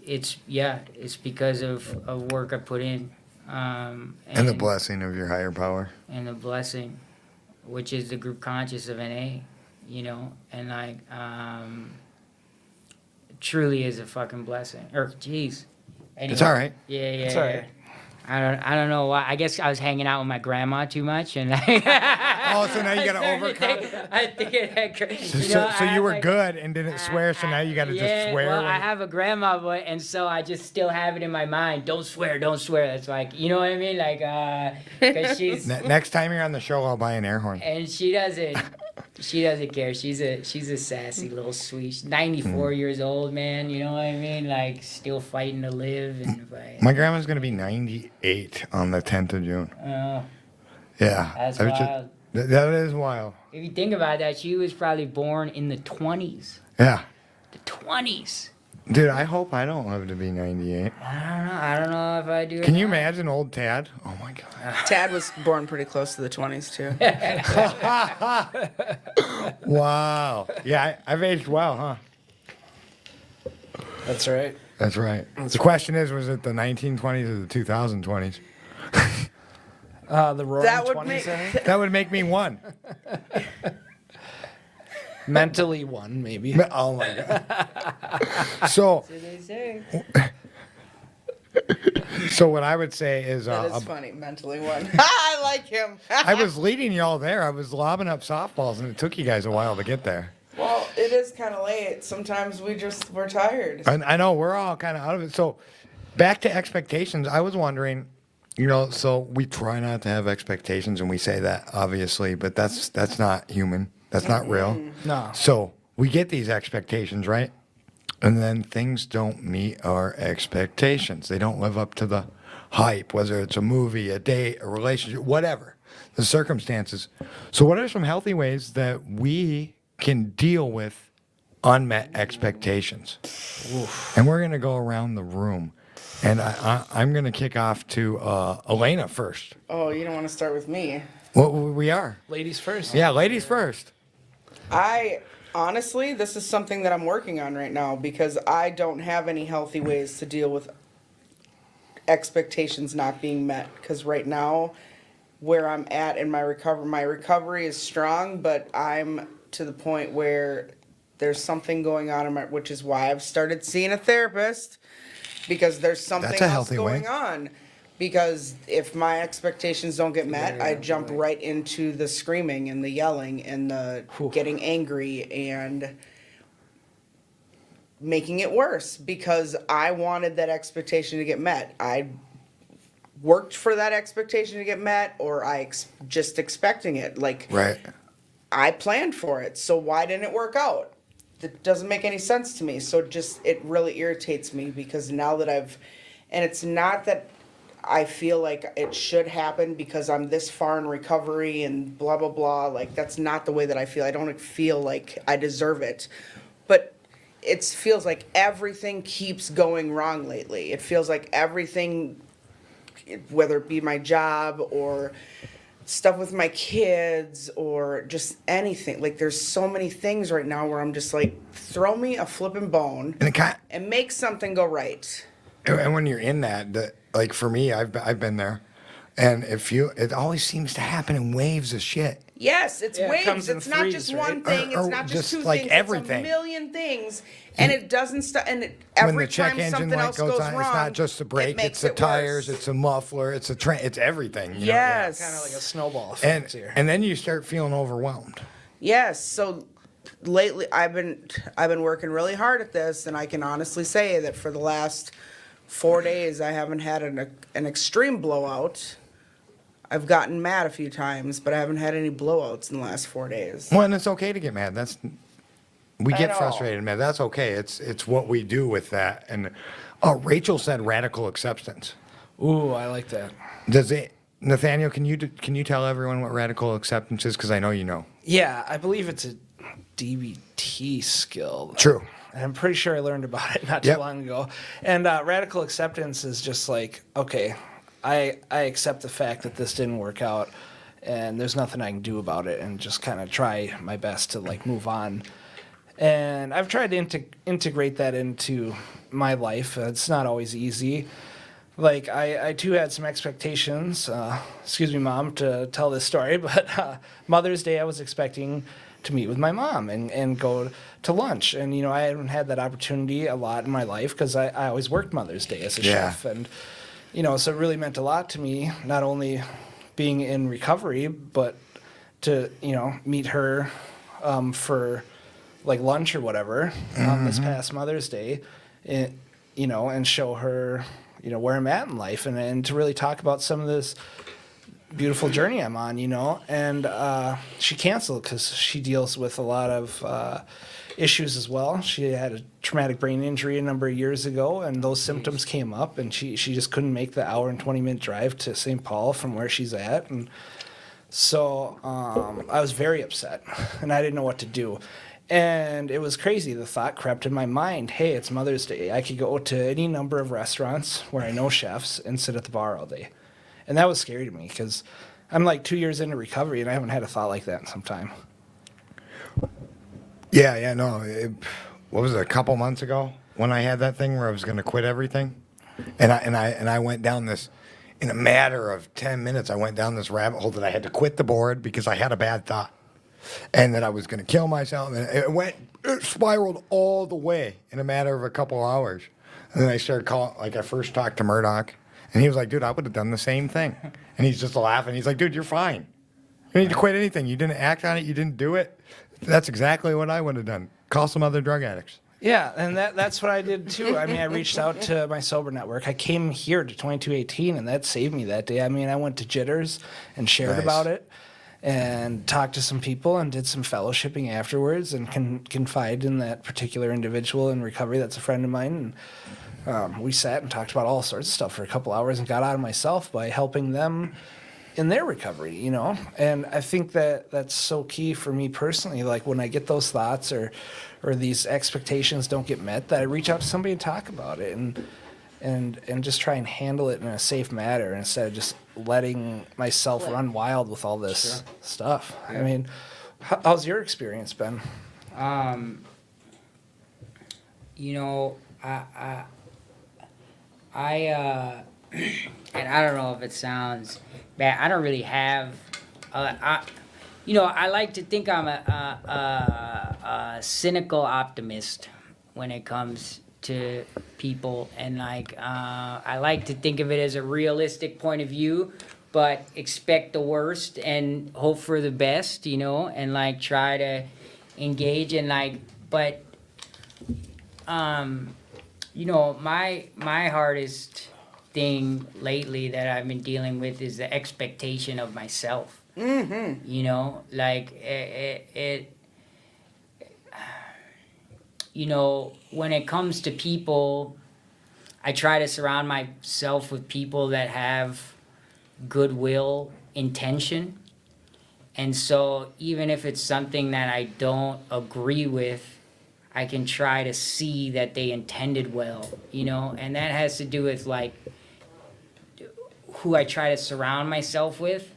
because of work I put in, And the blessing of your higher power. and the blessing, which is the group conscious of NA, and it truly is a fucking blessing. Or jeez, anyway, It's all right. Yeah, It's all right. I don't know why. I guess I was hanging out with my grandma too much, and Oh, so now you gotta I started to overcome. think- I think it had, So you were good and didn't swear, so now you got to just swear. Well, when- I have a grandma, and so I just still have it in my mind. Don't swear, don't swear. That's you know what I mean? Because she's Next time you're on the show, I'll buy an air horn. and she doesn't care. She's a sassy little sweet. She's 94 years old, man. You know what I mean? Still fighting to live. And My grandma's gonna be 98 on the 10th of June. Yeah, That's I was wild. that is wild. If you think about that, she was probably born in the 20s. Yeah, The 20s. dude, I hope I don't live to be 98. I don't know if I do. Can you imagine old Tad? Oh my god. Tad was born pretty close to the 20s, too. Wow. Yeah, I've aged well, huh? That's right. That's right. The question is, was it the 1920s or the 2020s? The roaring That would 20s, make- I think. That would make me one. Mentally one, maybe. Oh my god. So, That's what they say. so what I would say is, That is funny, mentally one. I like him. I was leading y'all there. I was lobbing up softballs, and it took you guys a while to get there. Well, it is kind of late. Sometimes we're tired. And I know we're all kind of out of it. So, back to expectations. I was wondering, so we try not to have expectations, and we say that obviously, but that's not human. That's not real. No. So we get these expectations, right? And then things don't meet our expectations. They don't live up to the hype, whether it's a movie, a date, a relationship, whatever, the circumstances. So, what are some healthy ways that we can deal with unmet expectations? And we're going to go around the room. And I'm going to kick off to Alaina first. Oh, you don't want to start with me. Well, we are. Ladies first. Yeah, ladies first. Honestly, this is something that I'm working on right now because I don't have any healthy ways to deal with expectations not being met. Because right now, where I'm at in my recovery is strong, but I'm to the point where there's something going on in my, which is why I've started seeing a therapist, because there's something That's a else healthy way. going on. Because if my expectations don't get met, I jump right into the screaming and the yelling and the getting angry and making it worse because I wanted that expectation to get met. I worked for that expectation to get met, or just expecting it. Like, Right. I planned for it, so why didn't it work out? It doesn't make any sense to me. So it really irritates me because now that and it's not that I feel like it should happen because I'm this far in recovery and blah, blah, blah. Like, that's not the way that I feel. I don't feel like I deserve it. But it feels like everything keeps going wrong lately. It feels like everything, whether it be my job or stuff with my kids or just anything. Like, there's so many things right now where I'm just like, throw me a flipping bone And it kind and make something go right. and when you're in that, like for me, I've been there, and it always seems to happen in waves of shit. Yes, it's Yeah, it waves. comes in It's not threes, just right? one thing. Or It's not just just two like things. everything. It's a million things, and it doesn't stop. And When every the check time engine something light else goes goes on, wrong, it's not just the it brake, makes it's the it tires, worse. it's a muffler, it's a train, it's everything. You know? Yes, Kind of like a snowball And effect here. and then you start feeling overwhelmed. yes. So lately, I've been working really hard at this, and I can honestly say that for the last 4 days, I haven't had an extreme blowout. I've gotten mad a few times, but I haven't had any blowouts in the last 4 days. Well, and it's okay to get mad. We I get know. frustrated, man. That's okay. It's what we do with that. And Rachel said radical acceptance. Ooh, I like that. Does it, Nathaniel? Can you tell everyone what radical acceptance is? Because I know you know. Yeah, I believe it's a DBT skill. True. And I'm pretty sure I learned about it not too Yep. long ago. And radical acceptance is just like, okay, I accept the fact that this didn't work out, and there's nothing I can do about it, and just kind of try my best to like move on. And I've tried to integrate that into my life. It's not always easy. Like I too had some expectations. Excuse me, Mom, to tell this story, but Mother's Day I was expecting to meet with my mom and go to lunch. And, you know, I haven't had that opportunity a lot in my life because I always worked Mother's Day as a Yeah. chef. And, you know, so it really meant a lot to me, not only being in recovery, but to, you know, meet her for like lunch or whatever on this past Mother's Day, you know, and show her, you know, where I'm at in life and to really talk about some of this beautiful journey I'm on, you know. And she canceled because she deals with a lot of issues as well. She had a traumatic brain injury a number of years ago, and those symptoms came up, and she just couldn't make the hour and 20-minute drive to St. Paul from where she's at. And so I was very upset, and I didn't know what to do. And it was crazy. The thought crept in my mind, hey, it's Mother's Day. I could go to any number of restaurants where I know chefs and sit at the bar all day. And that was scary to me because I'm like 2 years into recovery and I haven't had a thought like that in some time. Yeah, no. What was it? A couple months ago when I had that thing where I was going to quit everything, and I went down this. In a matter of 10 minutes, I went down this rabbit hole that I had to quit the board because I had a bad thought. And that I was going to kill myself. And it spiraled all the way in a matter of a couple hours. And then I started calling, like I first talked to Murdoch. And he was like, dude, I would have done the same thing. And he's just laughing. He's like, dude, you're fine. You don't need to quit anything. You didn't act on it. You didn't do it. That's exactly what I would have done. Call some other drug addicts. Yeah, and that's what I did too. I mean, I reached out to my sober network. I came here to 2218, and that saved me that day. I mean, I went to Jitters and shared Nice. about it and talked to some people and did some fellowshipping afterwards and confided in that particular individual in recovery that's a friend of mine. And we sat and talked about all sorts of stuff for a couple hours and got out of myself by helping them in their recovery, you know? And I think that that's so key for me personally. Like when I get those thoughts or these expectations don't get met, that I reach out to somebody and talk about it and just try and handle it in a safe manner instead of just letting myself run wild with all this stuff. I mean, how's your experience been? You know, and I don't know if it sounds bad. I don't really have. you know, I like to think I'm a cynical optimist when it comes to people, and like I like to think of it as a realistic point of view, but expect the worst and hope for the best, you know, and like try to engage in like, but you know, my hardest thing lately that I've been dealing with is the expectation of myself. You know, like it you know, when it comes to people, I try to surround myself with people that have goodwill intention. And so even if it's something that I don't agree with, I can try to see that they intended well, you know, and that has to do with like who I try to surround myself with.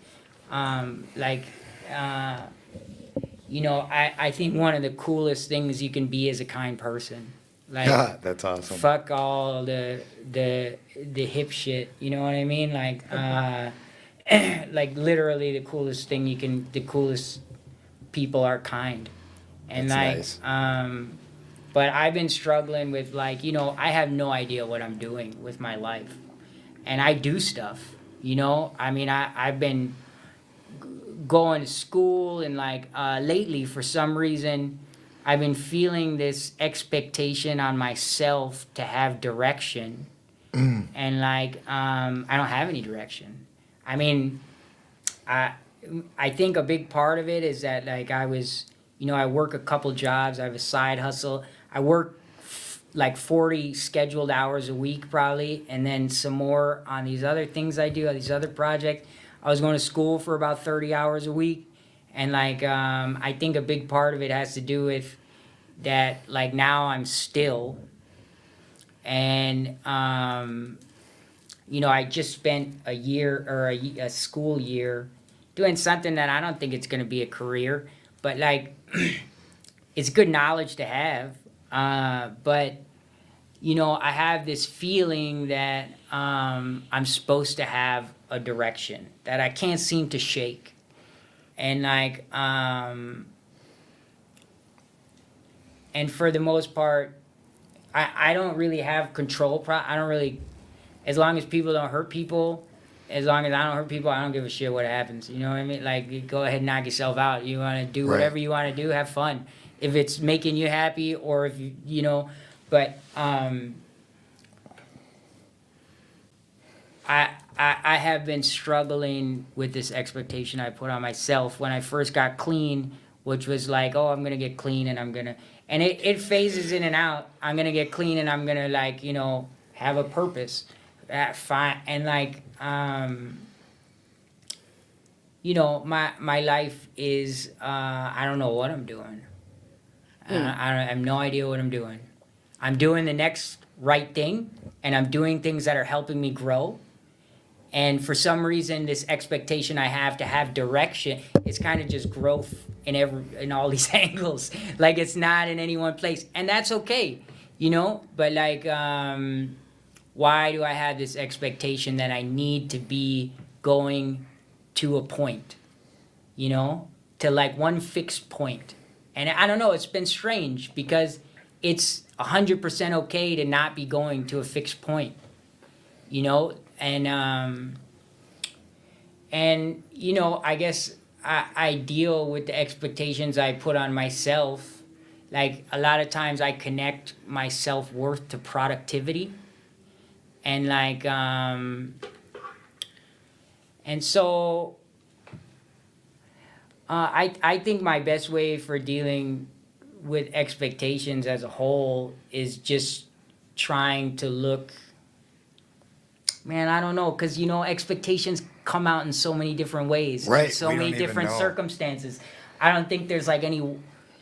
You know, I think one of the coolest things you can be is a kind person. Like, That's awesome. fuck all the hip shit. You know what I mean? Like, like literally the coolest people are kind. And That's like, nice. but I've been struggling with like, you know, I have no idea what I'm doing with my life, and I do stuff. You know, I mean, I've been going to school, and like lately for some reason I've been feeling this expectation on myself to have direction, and like I don't have any direction. I mean, I think a big part of it is that like I was, you know, I work a couple jobs, I have a side hustle, I work like 40 scheduled hours a week probably, and then some more on these other things I do, on these other projects. I was going to school for about 30 hours a week, and like I think a big part of it has to do with that like now I'm still, and you know, I just spent a year or a school year doing something that I don't think it's going to be a career, but like it's good knowledge to have. But you know, I have this feeling that I'm supposed to have a direction that I can't seem to shake, and like and for the most part, I don't really have control. I don't really, as long as people don't hurt people, as long as I don't hurt people, I don't give a shit what happens. You know what I mean? Like, you go ahead and knock yourself out. You want to do Right. whatever you want to do, have fun. If it's making you happy, or if you know, but I have been struggling with this expectation I put on myself when I first got clean, which was like, oh, I'm gonna get clean and and it phases in and out. I'm gonna get clean and I'm gonna like, you know, have a purpose. Fine, and like you know, my life is I don't know what I'm doing. I have no idea what I'm doing. I'm doing the next right thing, and I'm doing things that are helping me grow. And for some reason, this expectation I have to have direction is kind of just growth in all these angles. Like, it's not in any one place, and that's okay, you know. But like, why do I have this expectation that I need to be going to a point, you know, to like one fixed point? And I don't know. It's been strange because it's 100% okay to not be going to a fixed point, you know. And you know, I guess I deal with the expectations I put on myself. Like, a lot of times I connect my self-worth to productivity, and like and so I think my best way for dealing with expectations as a whole is just trying to look. Man, I don't know, because, you know, expectations come out in so many different ways. Right, In so we many don't even different know. circumstances. I don't think there's like any.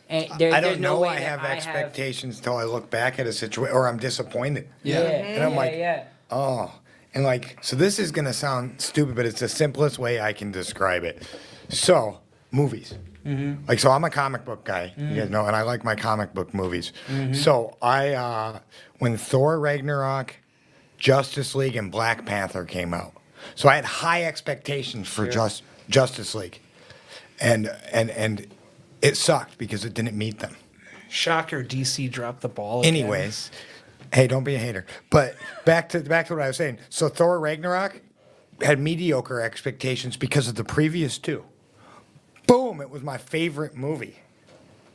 I There's don't no know. way I that have expectations till I look back at a situation, or I'm disappointed. Yeah. And I'm like, yeah. oh, and like, so this is gonna sound stupid, but it's the simplest way I can describe it. So, movies. Like, so I'm a comic book guy, you guys know, and I like my comic book movies. So when Thor Ragnarok, Justice League, and Black Panther came out, so I had high expectations for Justice League. and it sucked because it didn't meet them. Shocker, DC dropped the ball again. Anyways, hey, don't be a hater. But back to what I was saying. So Thor Ragnarok had mediocre expectations because of the previous two. Boom! It was my favorite movie.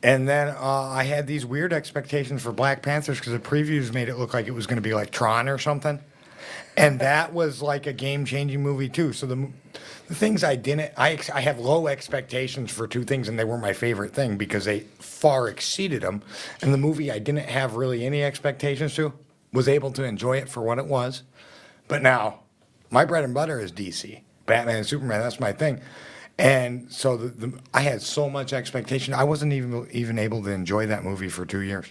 And then I had these weird expectations for Black Panthers because the previews made it look like it was going to be like Tron or something. And that was like a game-changing movie too. So the things I didn't, I have low expectations for two things, and they were my favorite thing because they far exceeded them. And the movie I didn't have really any expectations to, was able to enjoy it for what it was. But now, my bread and butter is DC, Batman and Superman. That's my thing. And so I had so much expectation. I wasn't even able to enjoy that movie for 2 years.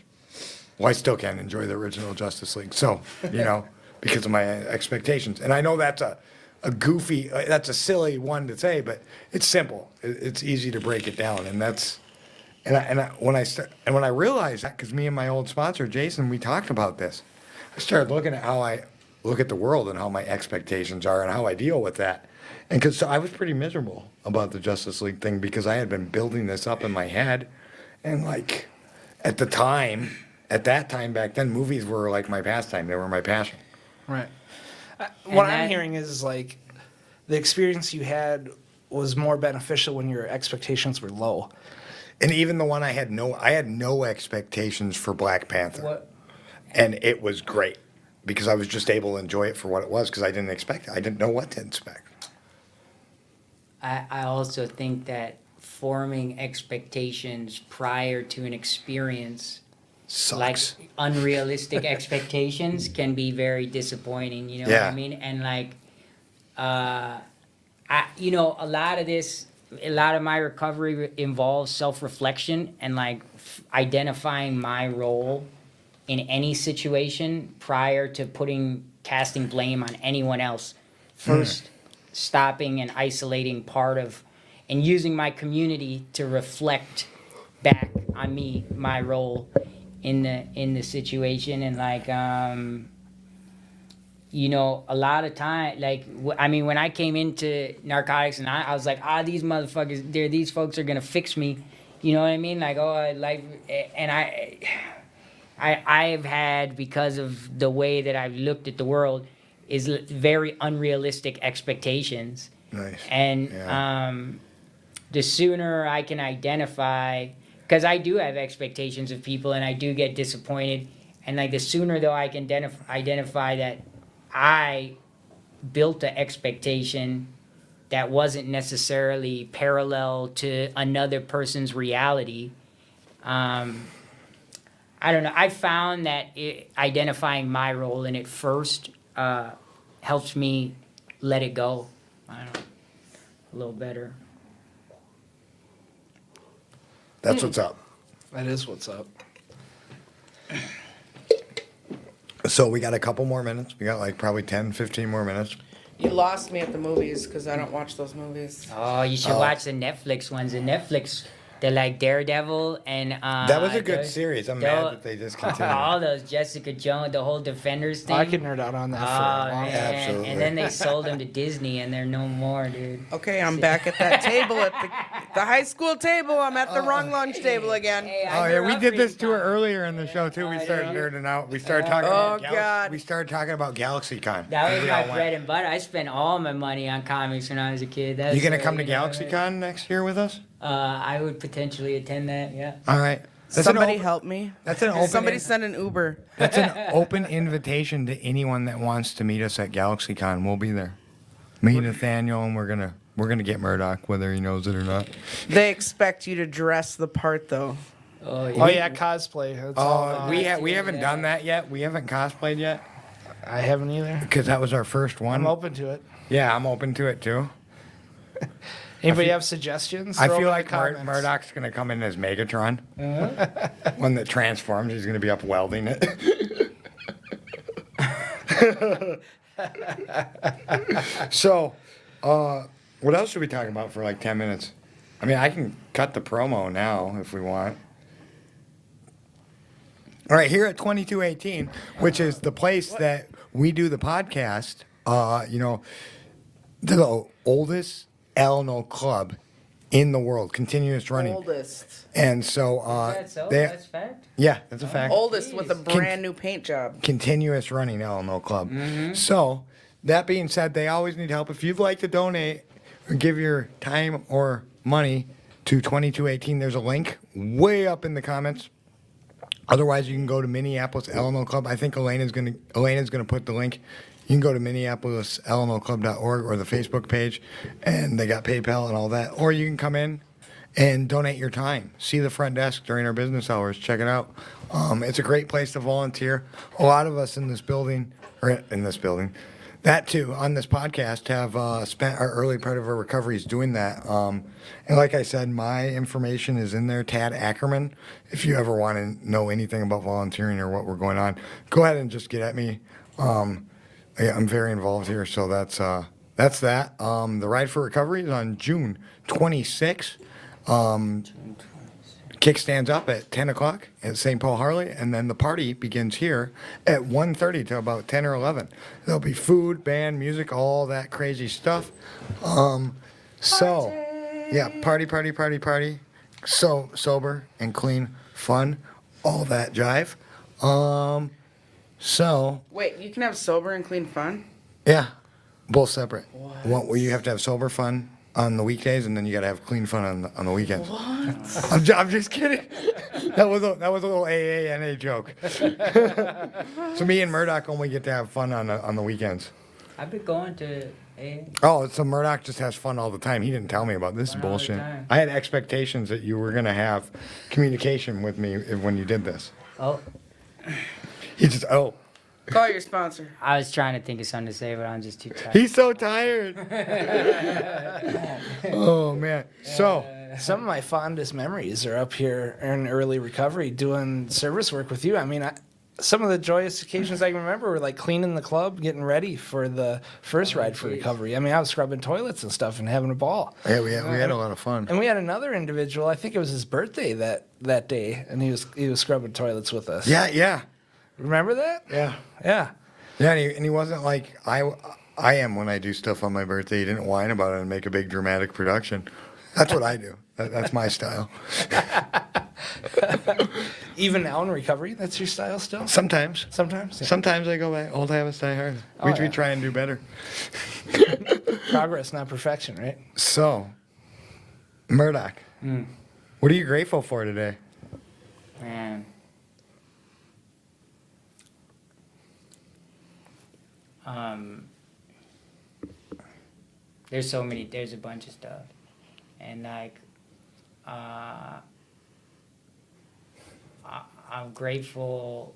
Well, I still can't enjoy the original Justice League. So, because of my expectations. And I know that's a goofy, that's a silly one to say, but it's simple. It's easy to break it down. And when I realized that, because me and my old sponsor, Jason, we talked about this, I started looking at how I look at the world and how my expectations are and how I deal with that. And because I was pretty miserable about the Justice League thing because I had been building this up in my head. And like, at that time back then, movies were like my pastime. They were my passion. Right. What I'm that- hearing is like the experience you had was more beneficial when your expectations were low. And even the one I had no expectations for Black Panther. What? And it was great because I was just able to enjoy it for what it was because I didn't expect it. I didn't know what to expect. I also think that forming expectations prior to an experience, Sucks. like unrealistic expectations, can be very disappointing. You know what Yeah. I mean? And like, a lot of my recovery involves self-reflection and like identifying my role in any situation prior to casting blame on anyone else. First, stopping and isolating part of, and using my community to reflect back on me, my role in the situation. And like, a lot of time, like, when I came into narcotics and I was like, these motherfuckers, these folks are gonna fix me. You know what I mean? Like, and I've had, because of the way that I've looked at the world, is very unrealistic expectations. Nice. And Yeah. The sooner I can identify, because I do have expectations of people and I do get disappointed, and like the sooner though I can identify that I built an expectation that wasn't necessarily parallel to another person's reality. I don't know. I found that identifying my role in it first helps me let it go. I don't know, a little better. That's what's up. That is what's up. So we got a couple more minutes. We got like probably 10, 15 more minutes. You lost me at the movies because I don't watch those movies. Oh, you should watch the Netflix ones. The Netflix, they're like Daredevil and That was a good those- series. I'm they'll- mad that they discontinued. all those Jessica Jones, the whole Defenders thing. I could nerd out on that for a long man. time. Absolutely. And then they sold them to Disney, and they're no more, dude. Okay, I'm back at that table at the high school table. I'm at the wrong lunch table again. Hey, Oh I yeah, grew we up did this reading to her comics. earlier in the show too. We started nerding out. We started talking Oh, about God. We started talking about GalaxyCon. That was We my all went. bread and butter. I spent all my money on comics when I was a kid. That's You gonna where, come to you know, GalaxyCon next year with us? I would potentially attend that. Yeah. All right. That's Somebody an help me. That's an open. Somebody send an Uber. That's an open invitation to anyone that wants to meet us at GalaxyCon. We'll be there. Me and Nathaniel, and we're gonna get Murdoch, whether he knows it or not. They expect you to dress the part though. Oh yeah. Oh yeah, cosplay. That's all Oh, about we it. haven't done that yet. We haven't cosplayed yet I haven't either. because that was our first one. I'm open to it. Yeah, I'm open to it too. Anybody have suggestions? I Throw feel them in like the comments. Murdoch's gonna come in as Megatron. When that transforms, he's gonna be up welding it. So, what else should we talk about for like 10 minutes? I mean, I can cut the promo now if we want. All right, here at 2218, which is the place that we do the podcast, the oldest Alno club in the world, continuous running. Oldest. And so That's so. they, That's fact. yeah, that's a fact. Oldest with a brand new paint job. Continuous running LMO Club. So, that being said, they always need help. If you'd like to donate or give your time or money to 2218, there's a link way up in the comments. Otherwise, you can go to Minneapolis LMO Club. I think Alaina's gonna put the link. You can go to minneapolislmoclub.org or the Facebook page, and they got PayPal and all that. Or you can come in and donate your time. See the front desk during our business hours. Check it out. It's a great place to volunteer. A lot of us in this building, that too, on this podcast, have spent our early part of our recoveries doing that. And like I said, my information is in there, Tad Ackerman. If you ever want to know anything about volunteering or what we're going on, go ahead and just get at me. Yeah, I'm very involved here, so that's that. The Ride for Recovery is on June 26th. Kickstands up at 10 o'clock at St. Paul Harley, and then the party begins here at 1:30 to about 10 or 11. There'll be food, band, music, all that crazy stuff. So, yeah, party. So sober and clean, fun, all that jive. So, Wait, you can have sober and clean fun? yeah, both separate. One where you have to have sober fun on the weekdays, and then you got to have clean fun on the weekends. What? I'm just kidding. That was a little AANA joke. So me and Murdoch only get to have fun on the weekends. I've been going to A. Oh, so Murdoch just has fun all the time. He didn't tell me about this Fun all the bullshit. time. I had expectations that you were gonna have communication with me when you did this. Oh, He just Call your sponsor. I was trying to think of something to say, but I'm just too tired. he's so tired. Oh man. So Some of my fondest memories are up here in early recovery doing service work with you. I mean, some of the joyous occasions I can remember were like cleaning the club, getting ready for the first ride for recovery. I mean, I was scrubbing toilets and stuff and having a ball. yeah, we had a lot of fun. And we had another individual, I think it was his birthday that day, and he was scrubbing toilets with us. Yeah. Remember that? Yeah. Yeah. Yeah, and he wasn't like I am when I do stuff on my birthday. He didn't whine about it and make a big dramatic production. That's what I do. That's my style. Even now in recovery, that's your style still? Sometimes. Sometimes? Yeah. Sometimes I go back, old habits die hard. Oh, We yeah. try and do better. Progress, not perfection, right? So, Murdoch, what are you grateful for today? Man. There's a bunch of stuff. And like, I'm grateful.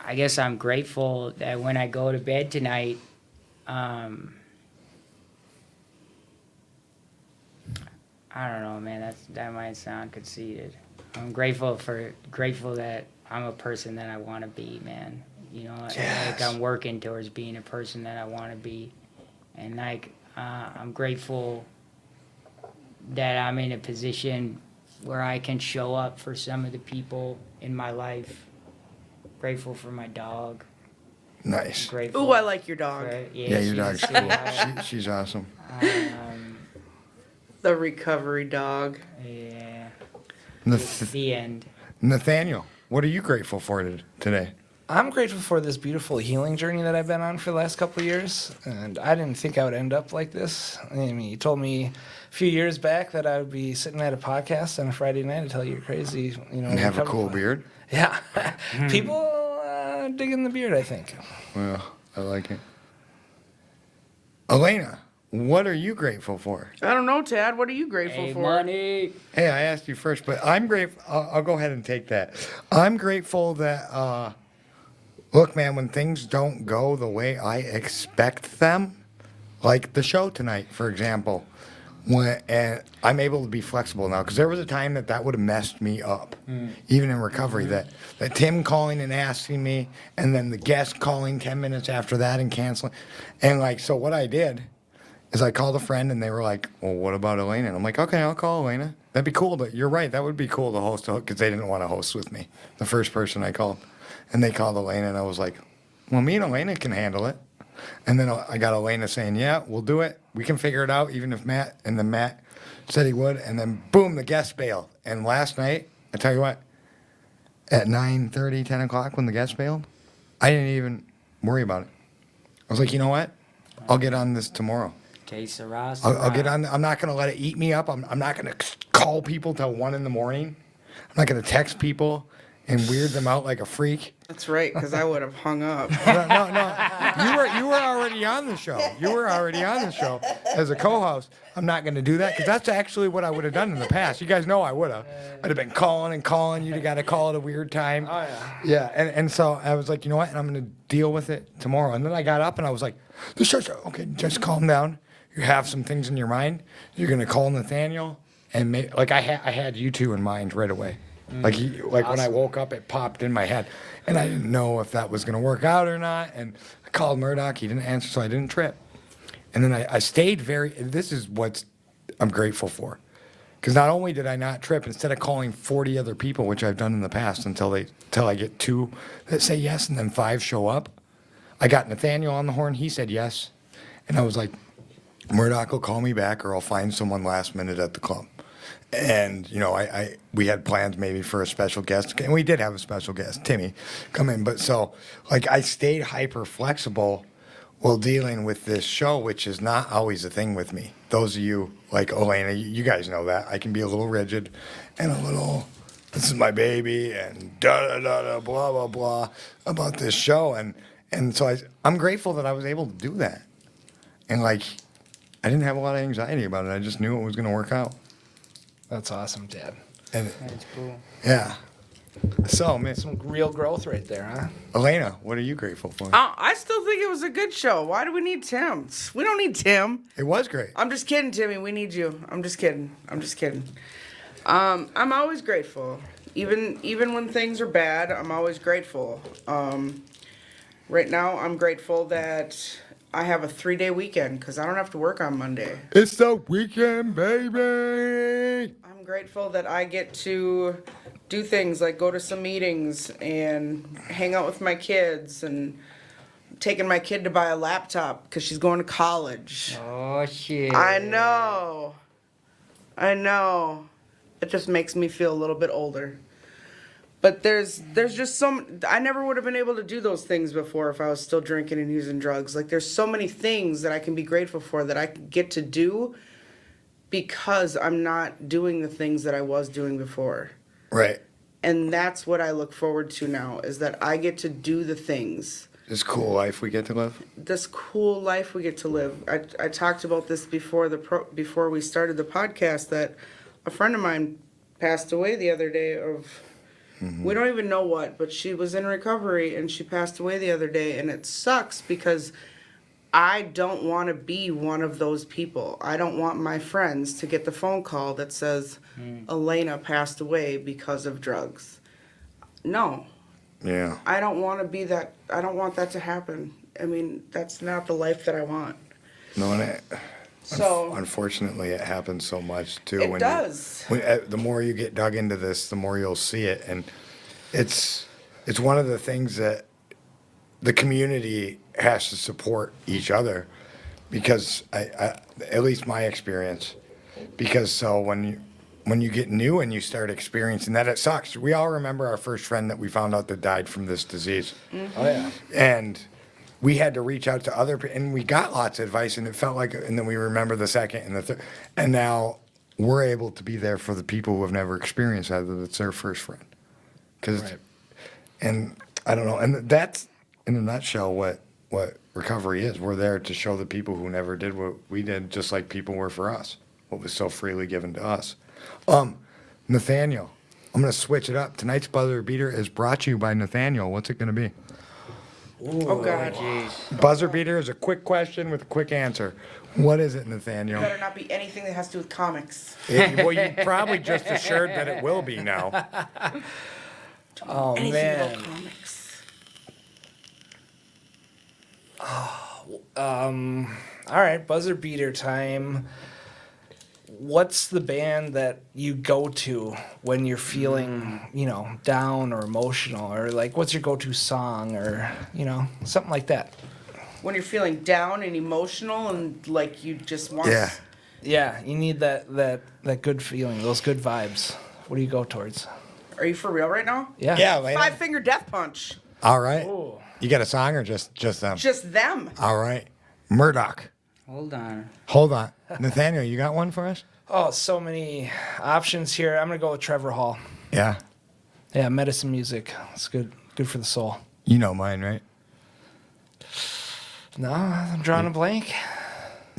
I guess I'm grateful that when I go to bed tonight, I don't know, man. That might sound conceited. I'm grateful that I'm a person that I want to be, man. You know, like I'm working towards being a person that I want to be, and like I'm grateful that I'm in a position where I can show up for some of the people in my life. Grateful for my dog. Nice. Grateful. Ooh, I like your dog. Yeah, your she's a dog's sweetheart. cool. She's awesome. The recovery dog. Yeah. Nath- The end. Nathaniel, what are you grateful for today? I'm grateful for this beautiful healing journey that I've been on for the last couple of years, and I didn't think I would end up like this. I mean, you told me a few years back that I would be sitting at a podcast on a Friday night and tell you you're crazy, And have a cool beard? Yeah, people digging the beard, I think. Well, I like it. Alaina, what are you grateful for? I don't know, Tad. What are you grateful Hey, for? money. Hey, I asked you first, but I'm grateful. I'll go ahead and take that. I'm grateful that, look, man, when things don't go the way I expect them, like the show tonight, for example, and I'm able to be flexible now, because there was a time that would have messed me up, even in recovery, that Tim calling and asking me, and then the guest calling 10 minutes after that and canceling. And, like, so what I did is I called a friend, and they were like, well, what about Alaina? And I'm like, okay, I'll call Alaina. That'd be cool. But you're right. That would be cool to host, because they didn't want to host with me, the first person I called. And they called Alaina, and I was like, well, me and Alaina can handle it. And then I got Alaina saying, yeah, we'll do it. We can figure it out, even if Matt, and then Matt said he would. And then boom, the guest bailed. And last night, I tell you what, at 9:30, 10 o'clock when the guest bailed, I didn't even worry about it. I was like, you know what? I'll get on this tomorrow. Que sera, I'll get sera. on. I'm not going to let it eat me up. I'm not going to call people till 1 in the morning. I'm not going to text people and weird them out like a freak. That's right, because I would have hung up. No. You were already on the show. You were already on the show as a co-host. I'm not going to do that because that's actually what I would have done in the past. You guys know I would have. I'd have been calling and calling. You'd have got to call at a weird time. Oh, yeah. Yeah, and so I was like, you know what? And I'm going to deal with it tomorrow. And then I got up and I was like, the show's okay. Just calm down. You have some things in your mind. You're going to call Nathaniel and I had you two in mind right away. Like when I woke up, it popped in my head, and I didn't know if that was going to work out or not. And I called Murdoch, he didn't answer, so I didn't trip. And then I stayed this is what I'm grateful for, because not only did I not trip, instead of calling 40 other people, which I've done in the past, until I get 2 that say yes, and then 5 show up, I got Nathaniel on the horn. He said yes, and I was like, Murdoch will call me back, or I'll find someone last minute at the club. And, you know, we had plans maybe for a special guest, and we did have a special guest, Timmy, come in. But so, like, I stayed hyper flexible while dealing with this show, which is not always a thing with me. Those of you, like Alaina, you guys know that. I can be a little rigid and a little, this is my baby, and da-da-da-da, blah, blah, blah, about this show. And so I'm grateful that I was able to do that. And, like, I didn't have a lot of anxiety about it. I just knew it was going to work out. That's awesome, Dad. And That's cool. yeah. So, man, Some real growth right there, huh? Alaina, what are you grateful for? I still think it was a good show. Why do we need Tim? We don't need Tim. It was great. I'm just kidding, Timmy. We need you. I'm just kidding. I'm always grateful. Even when things are bad, I'm always grateful. Right now, I'm grateful that I have a 3-day weekend because I don't have to work on Monday. It's the weekend, baby. I'm grateful that I get to do things like go to some meetings and hang out with my kids, and taking my kid to buy a laptop because she's going to college. Oh shit. I know. It just makes me feel a little bit older. But there's just I never would have been able to do those things before if I was still drinking and using drugs. Like, there's so many things that I can be grateful for that I get to do because I'm not doing the things that I was doing before. Right. And that's what I look forward to now, is that I get to do the things. This cool life we get to live. This cool life we get to live. I talked about this before before we started the podcast, that a friend of mine passed away the other day of, we don't even know what, but she was in recovery and she passed away the other day, and it sucks because I don't want to be one of those people. I don't want my friends to get the phone call that says Alaina passed away because of drugs. No. Yeah. I don't want to be that. I don't want that to happen. I mean, that's not the life that I want. No, and So unfortunately, it happens so much too. it does. The more you get dug into this, the more you'll see it, and it's one of the things that the community has to support each other, because I at least my experience, because so when you get new and you start experiencing that, it sucks. We all remember our first friend that we found out that died from this disease. Oh yeah. And we had to reach out to other people, and we got lots of advice, and it felt like, and then we remember the second and the third, and now we're able to be there for the people who have never experienced that. It's their first friend. Right. And I don't know, and that's in a nutshell what recovery is. We're there to show the people who never did what we did, just like people were for us, what was so freely given to us. Nathaniel, I'm going to switch it up. Tonight's buzzer beater is brought to you by Nathaniel. What's it going to be? Oh God. Jeez. Buzzer beater is a quick question with a quick answer. What is it, Nathaniel? Better not be anything that has to do with comics. Well, you probably just assured that it will be now. Oh Anything man. about comics. All right, buzzer beater time. What's the band that you go to when you're feeling, down or emotional, or like what's your go-to song, or something like that? when you're feeling down and emotional and like you just want. Yeah. Yeah, you need that good feeling, those good vibes. What do you go towards? Are you for real right now? Yeah. Yeah, Alaina. 5-finger death punch. All right. Ooh. You got a song or just them? Just them. All right. Murdoch. Hold on. Hold on. Nathaniel, you got one for us? Oh, so many options here. I'm gonna go with Trevor Hall. Yeah. Yeah, medicine music. It's good for the soul. You know mine, right? No, I'm drawing a blank.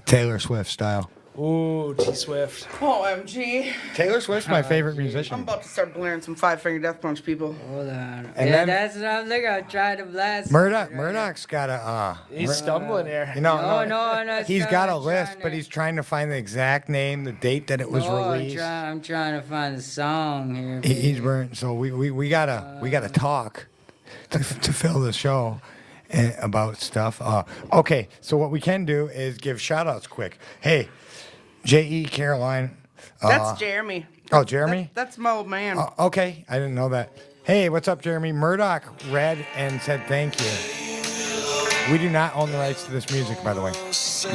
Taylor Swift style. Ooh, T Swift. OMG. Taylor Swift's my favorite I'm musician. about to start blaring some 5-finger death punch, people. Hold on. And Yeah, then- that's what I'm looking. I'm trying to blast. Murdoch's got a He's stumbling here. you know, No. he's it's got a not- I'm list, trying but to- he's trying to find the exact name, the date that it was No, released. I'm trying to find the song here. He's burnt, so we gotta talk to fill the show about stuff. Okay, so what we can do is give shout outs quick. Hey, J.E. Caroline. That's Jeremy. Oh, Jeremy? That's my old man. Okay, I didn't know that. Hey, what's up, Jeremy? Murdoch read and said thank you. We do not own the rights to this music, by the way.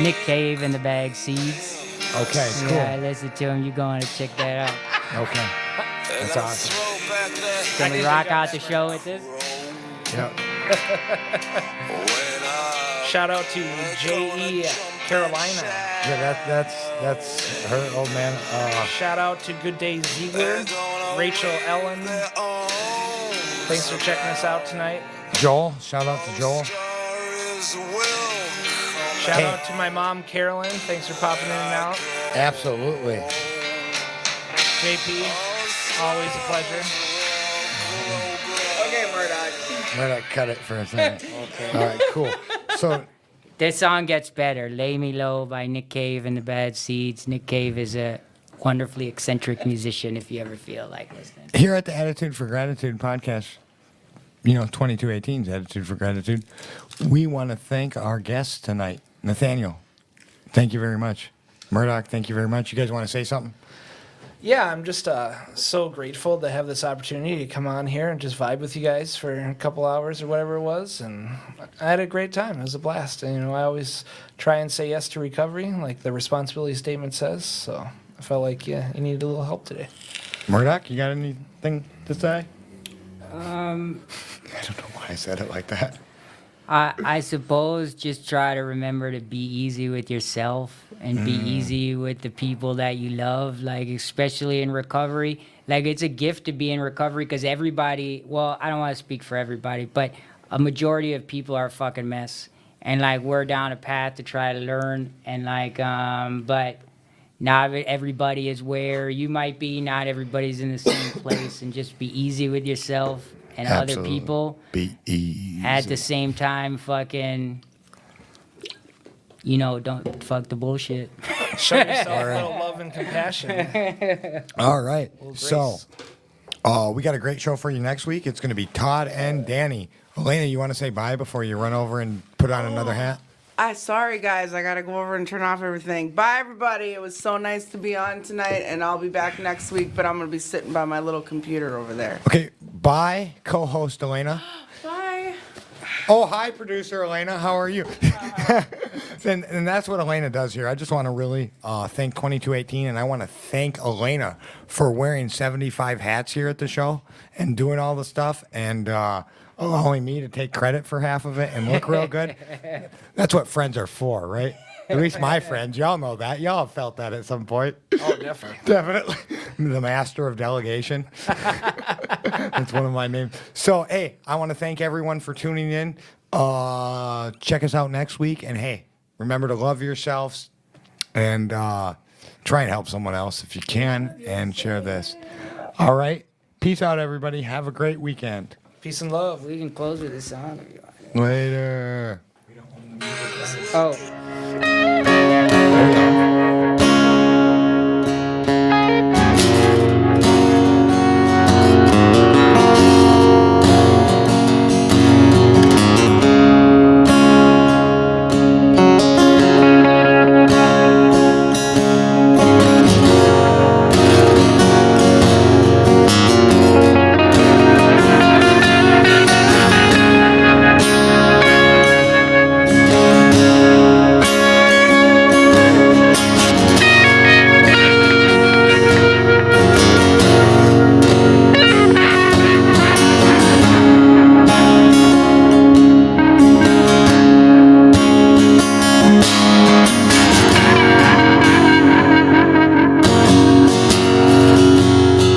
Nick Cave and the Bag Seeds. Okay, cool. Yeah, I listened to him. You going to check that out? Okay, that's awesome. Can we rock out the show with this? Yep. Shout out to J.E. Carolina. Yeah, that's her old man. Shout out to Good Day Ziegler, Rachel Ellen. Thanks for checking us out tonight. Joel, shout out to Joel. Shout out to my mom, Carolyn. Thanks for popping in and out. Absolutely. JP, always a pleasure. Okay, Murdoch. Murdoch, cut it for a second. Okay. All right, cool. So, This song gets better. Lay Me Low by Nick Cave and the Bad Seeds. Nick Cave is a wonderfully eccentric musician if you ever feel like listening. here at the Attitude for Gratitude podcast, 2218's Attitude for Gratitude, we want to thank our guests tonight. Nathaniel, thank you very much. Murdoch, thank you very much. You guys want to say something? Yeah, I'm just so grateful to have this opportunity to come on here and just vibe with you guys for a couple hours or whatever it was. And I had a great time. It was a blast. And, I always try and say yes to recovery, like the responsibility statement says. So I felt like, you needed a little help today. Murdoch, you got anything to say? Um, I don't know why I said it like that. I suppose just try to remember to be easy with yourself and be easy with the people that you love, like especially in recovery. Like it's a gift to be in recovery because everybody, well, I don't want to speak for everybody, but a majority of people are a fucking mess. And like we're down a path to try to learn and like, but not everybody is where you might be. Not everybody's in the same place, and just be easy with yourself and other Absolutely. people. Be easy. At the same time, fucking, don't fuck the bullshit. Show yourself a little love and compassion. All right. Grace. So, we got a great show for you next week. It's going to be Todd and Danny. Alaina, you want to say bye before you run over and put on another hat? Sorry, guys. I got to go over and turn off everything. Bye, everybody. It was so nice to be on tonight, and I'll be back next week, but I'm going to be sitting by my little computer over there. Okay. Bye, co-host Alaina. Bye. Oh, hi, producer Alaina. How are you? and that's what Alaina does here. I just want to really thank 2218, and I want to thank Alaina for wearing 75 hats here at the show and doing all the stuff and allowing me to take credit for half of it and look real good. That's what friends are for, right? At least my friends. Y'all know that. Y'all have felt that at some point. Oh, definitely. Definitely. The master of delegation. That's one of my names. So, hey, I want to thank everyone for tuning in. Check us out next week. And, hey, remember to love yourselves and try and help someone else if you can and share this. All right. Peace out, everybody. Have a great weekend. Peace and love. We can close with a song if you want. Later. Oh.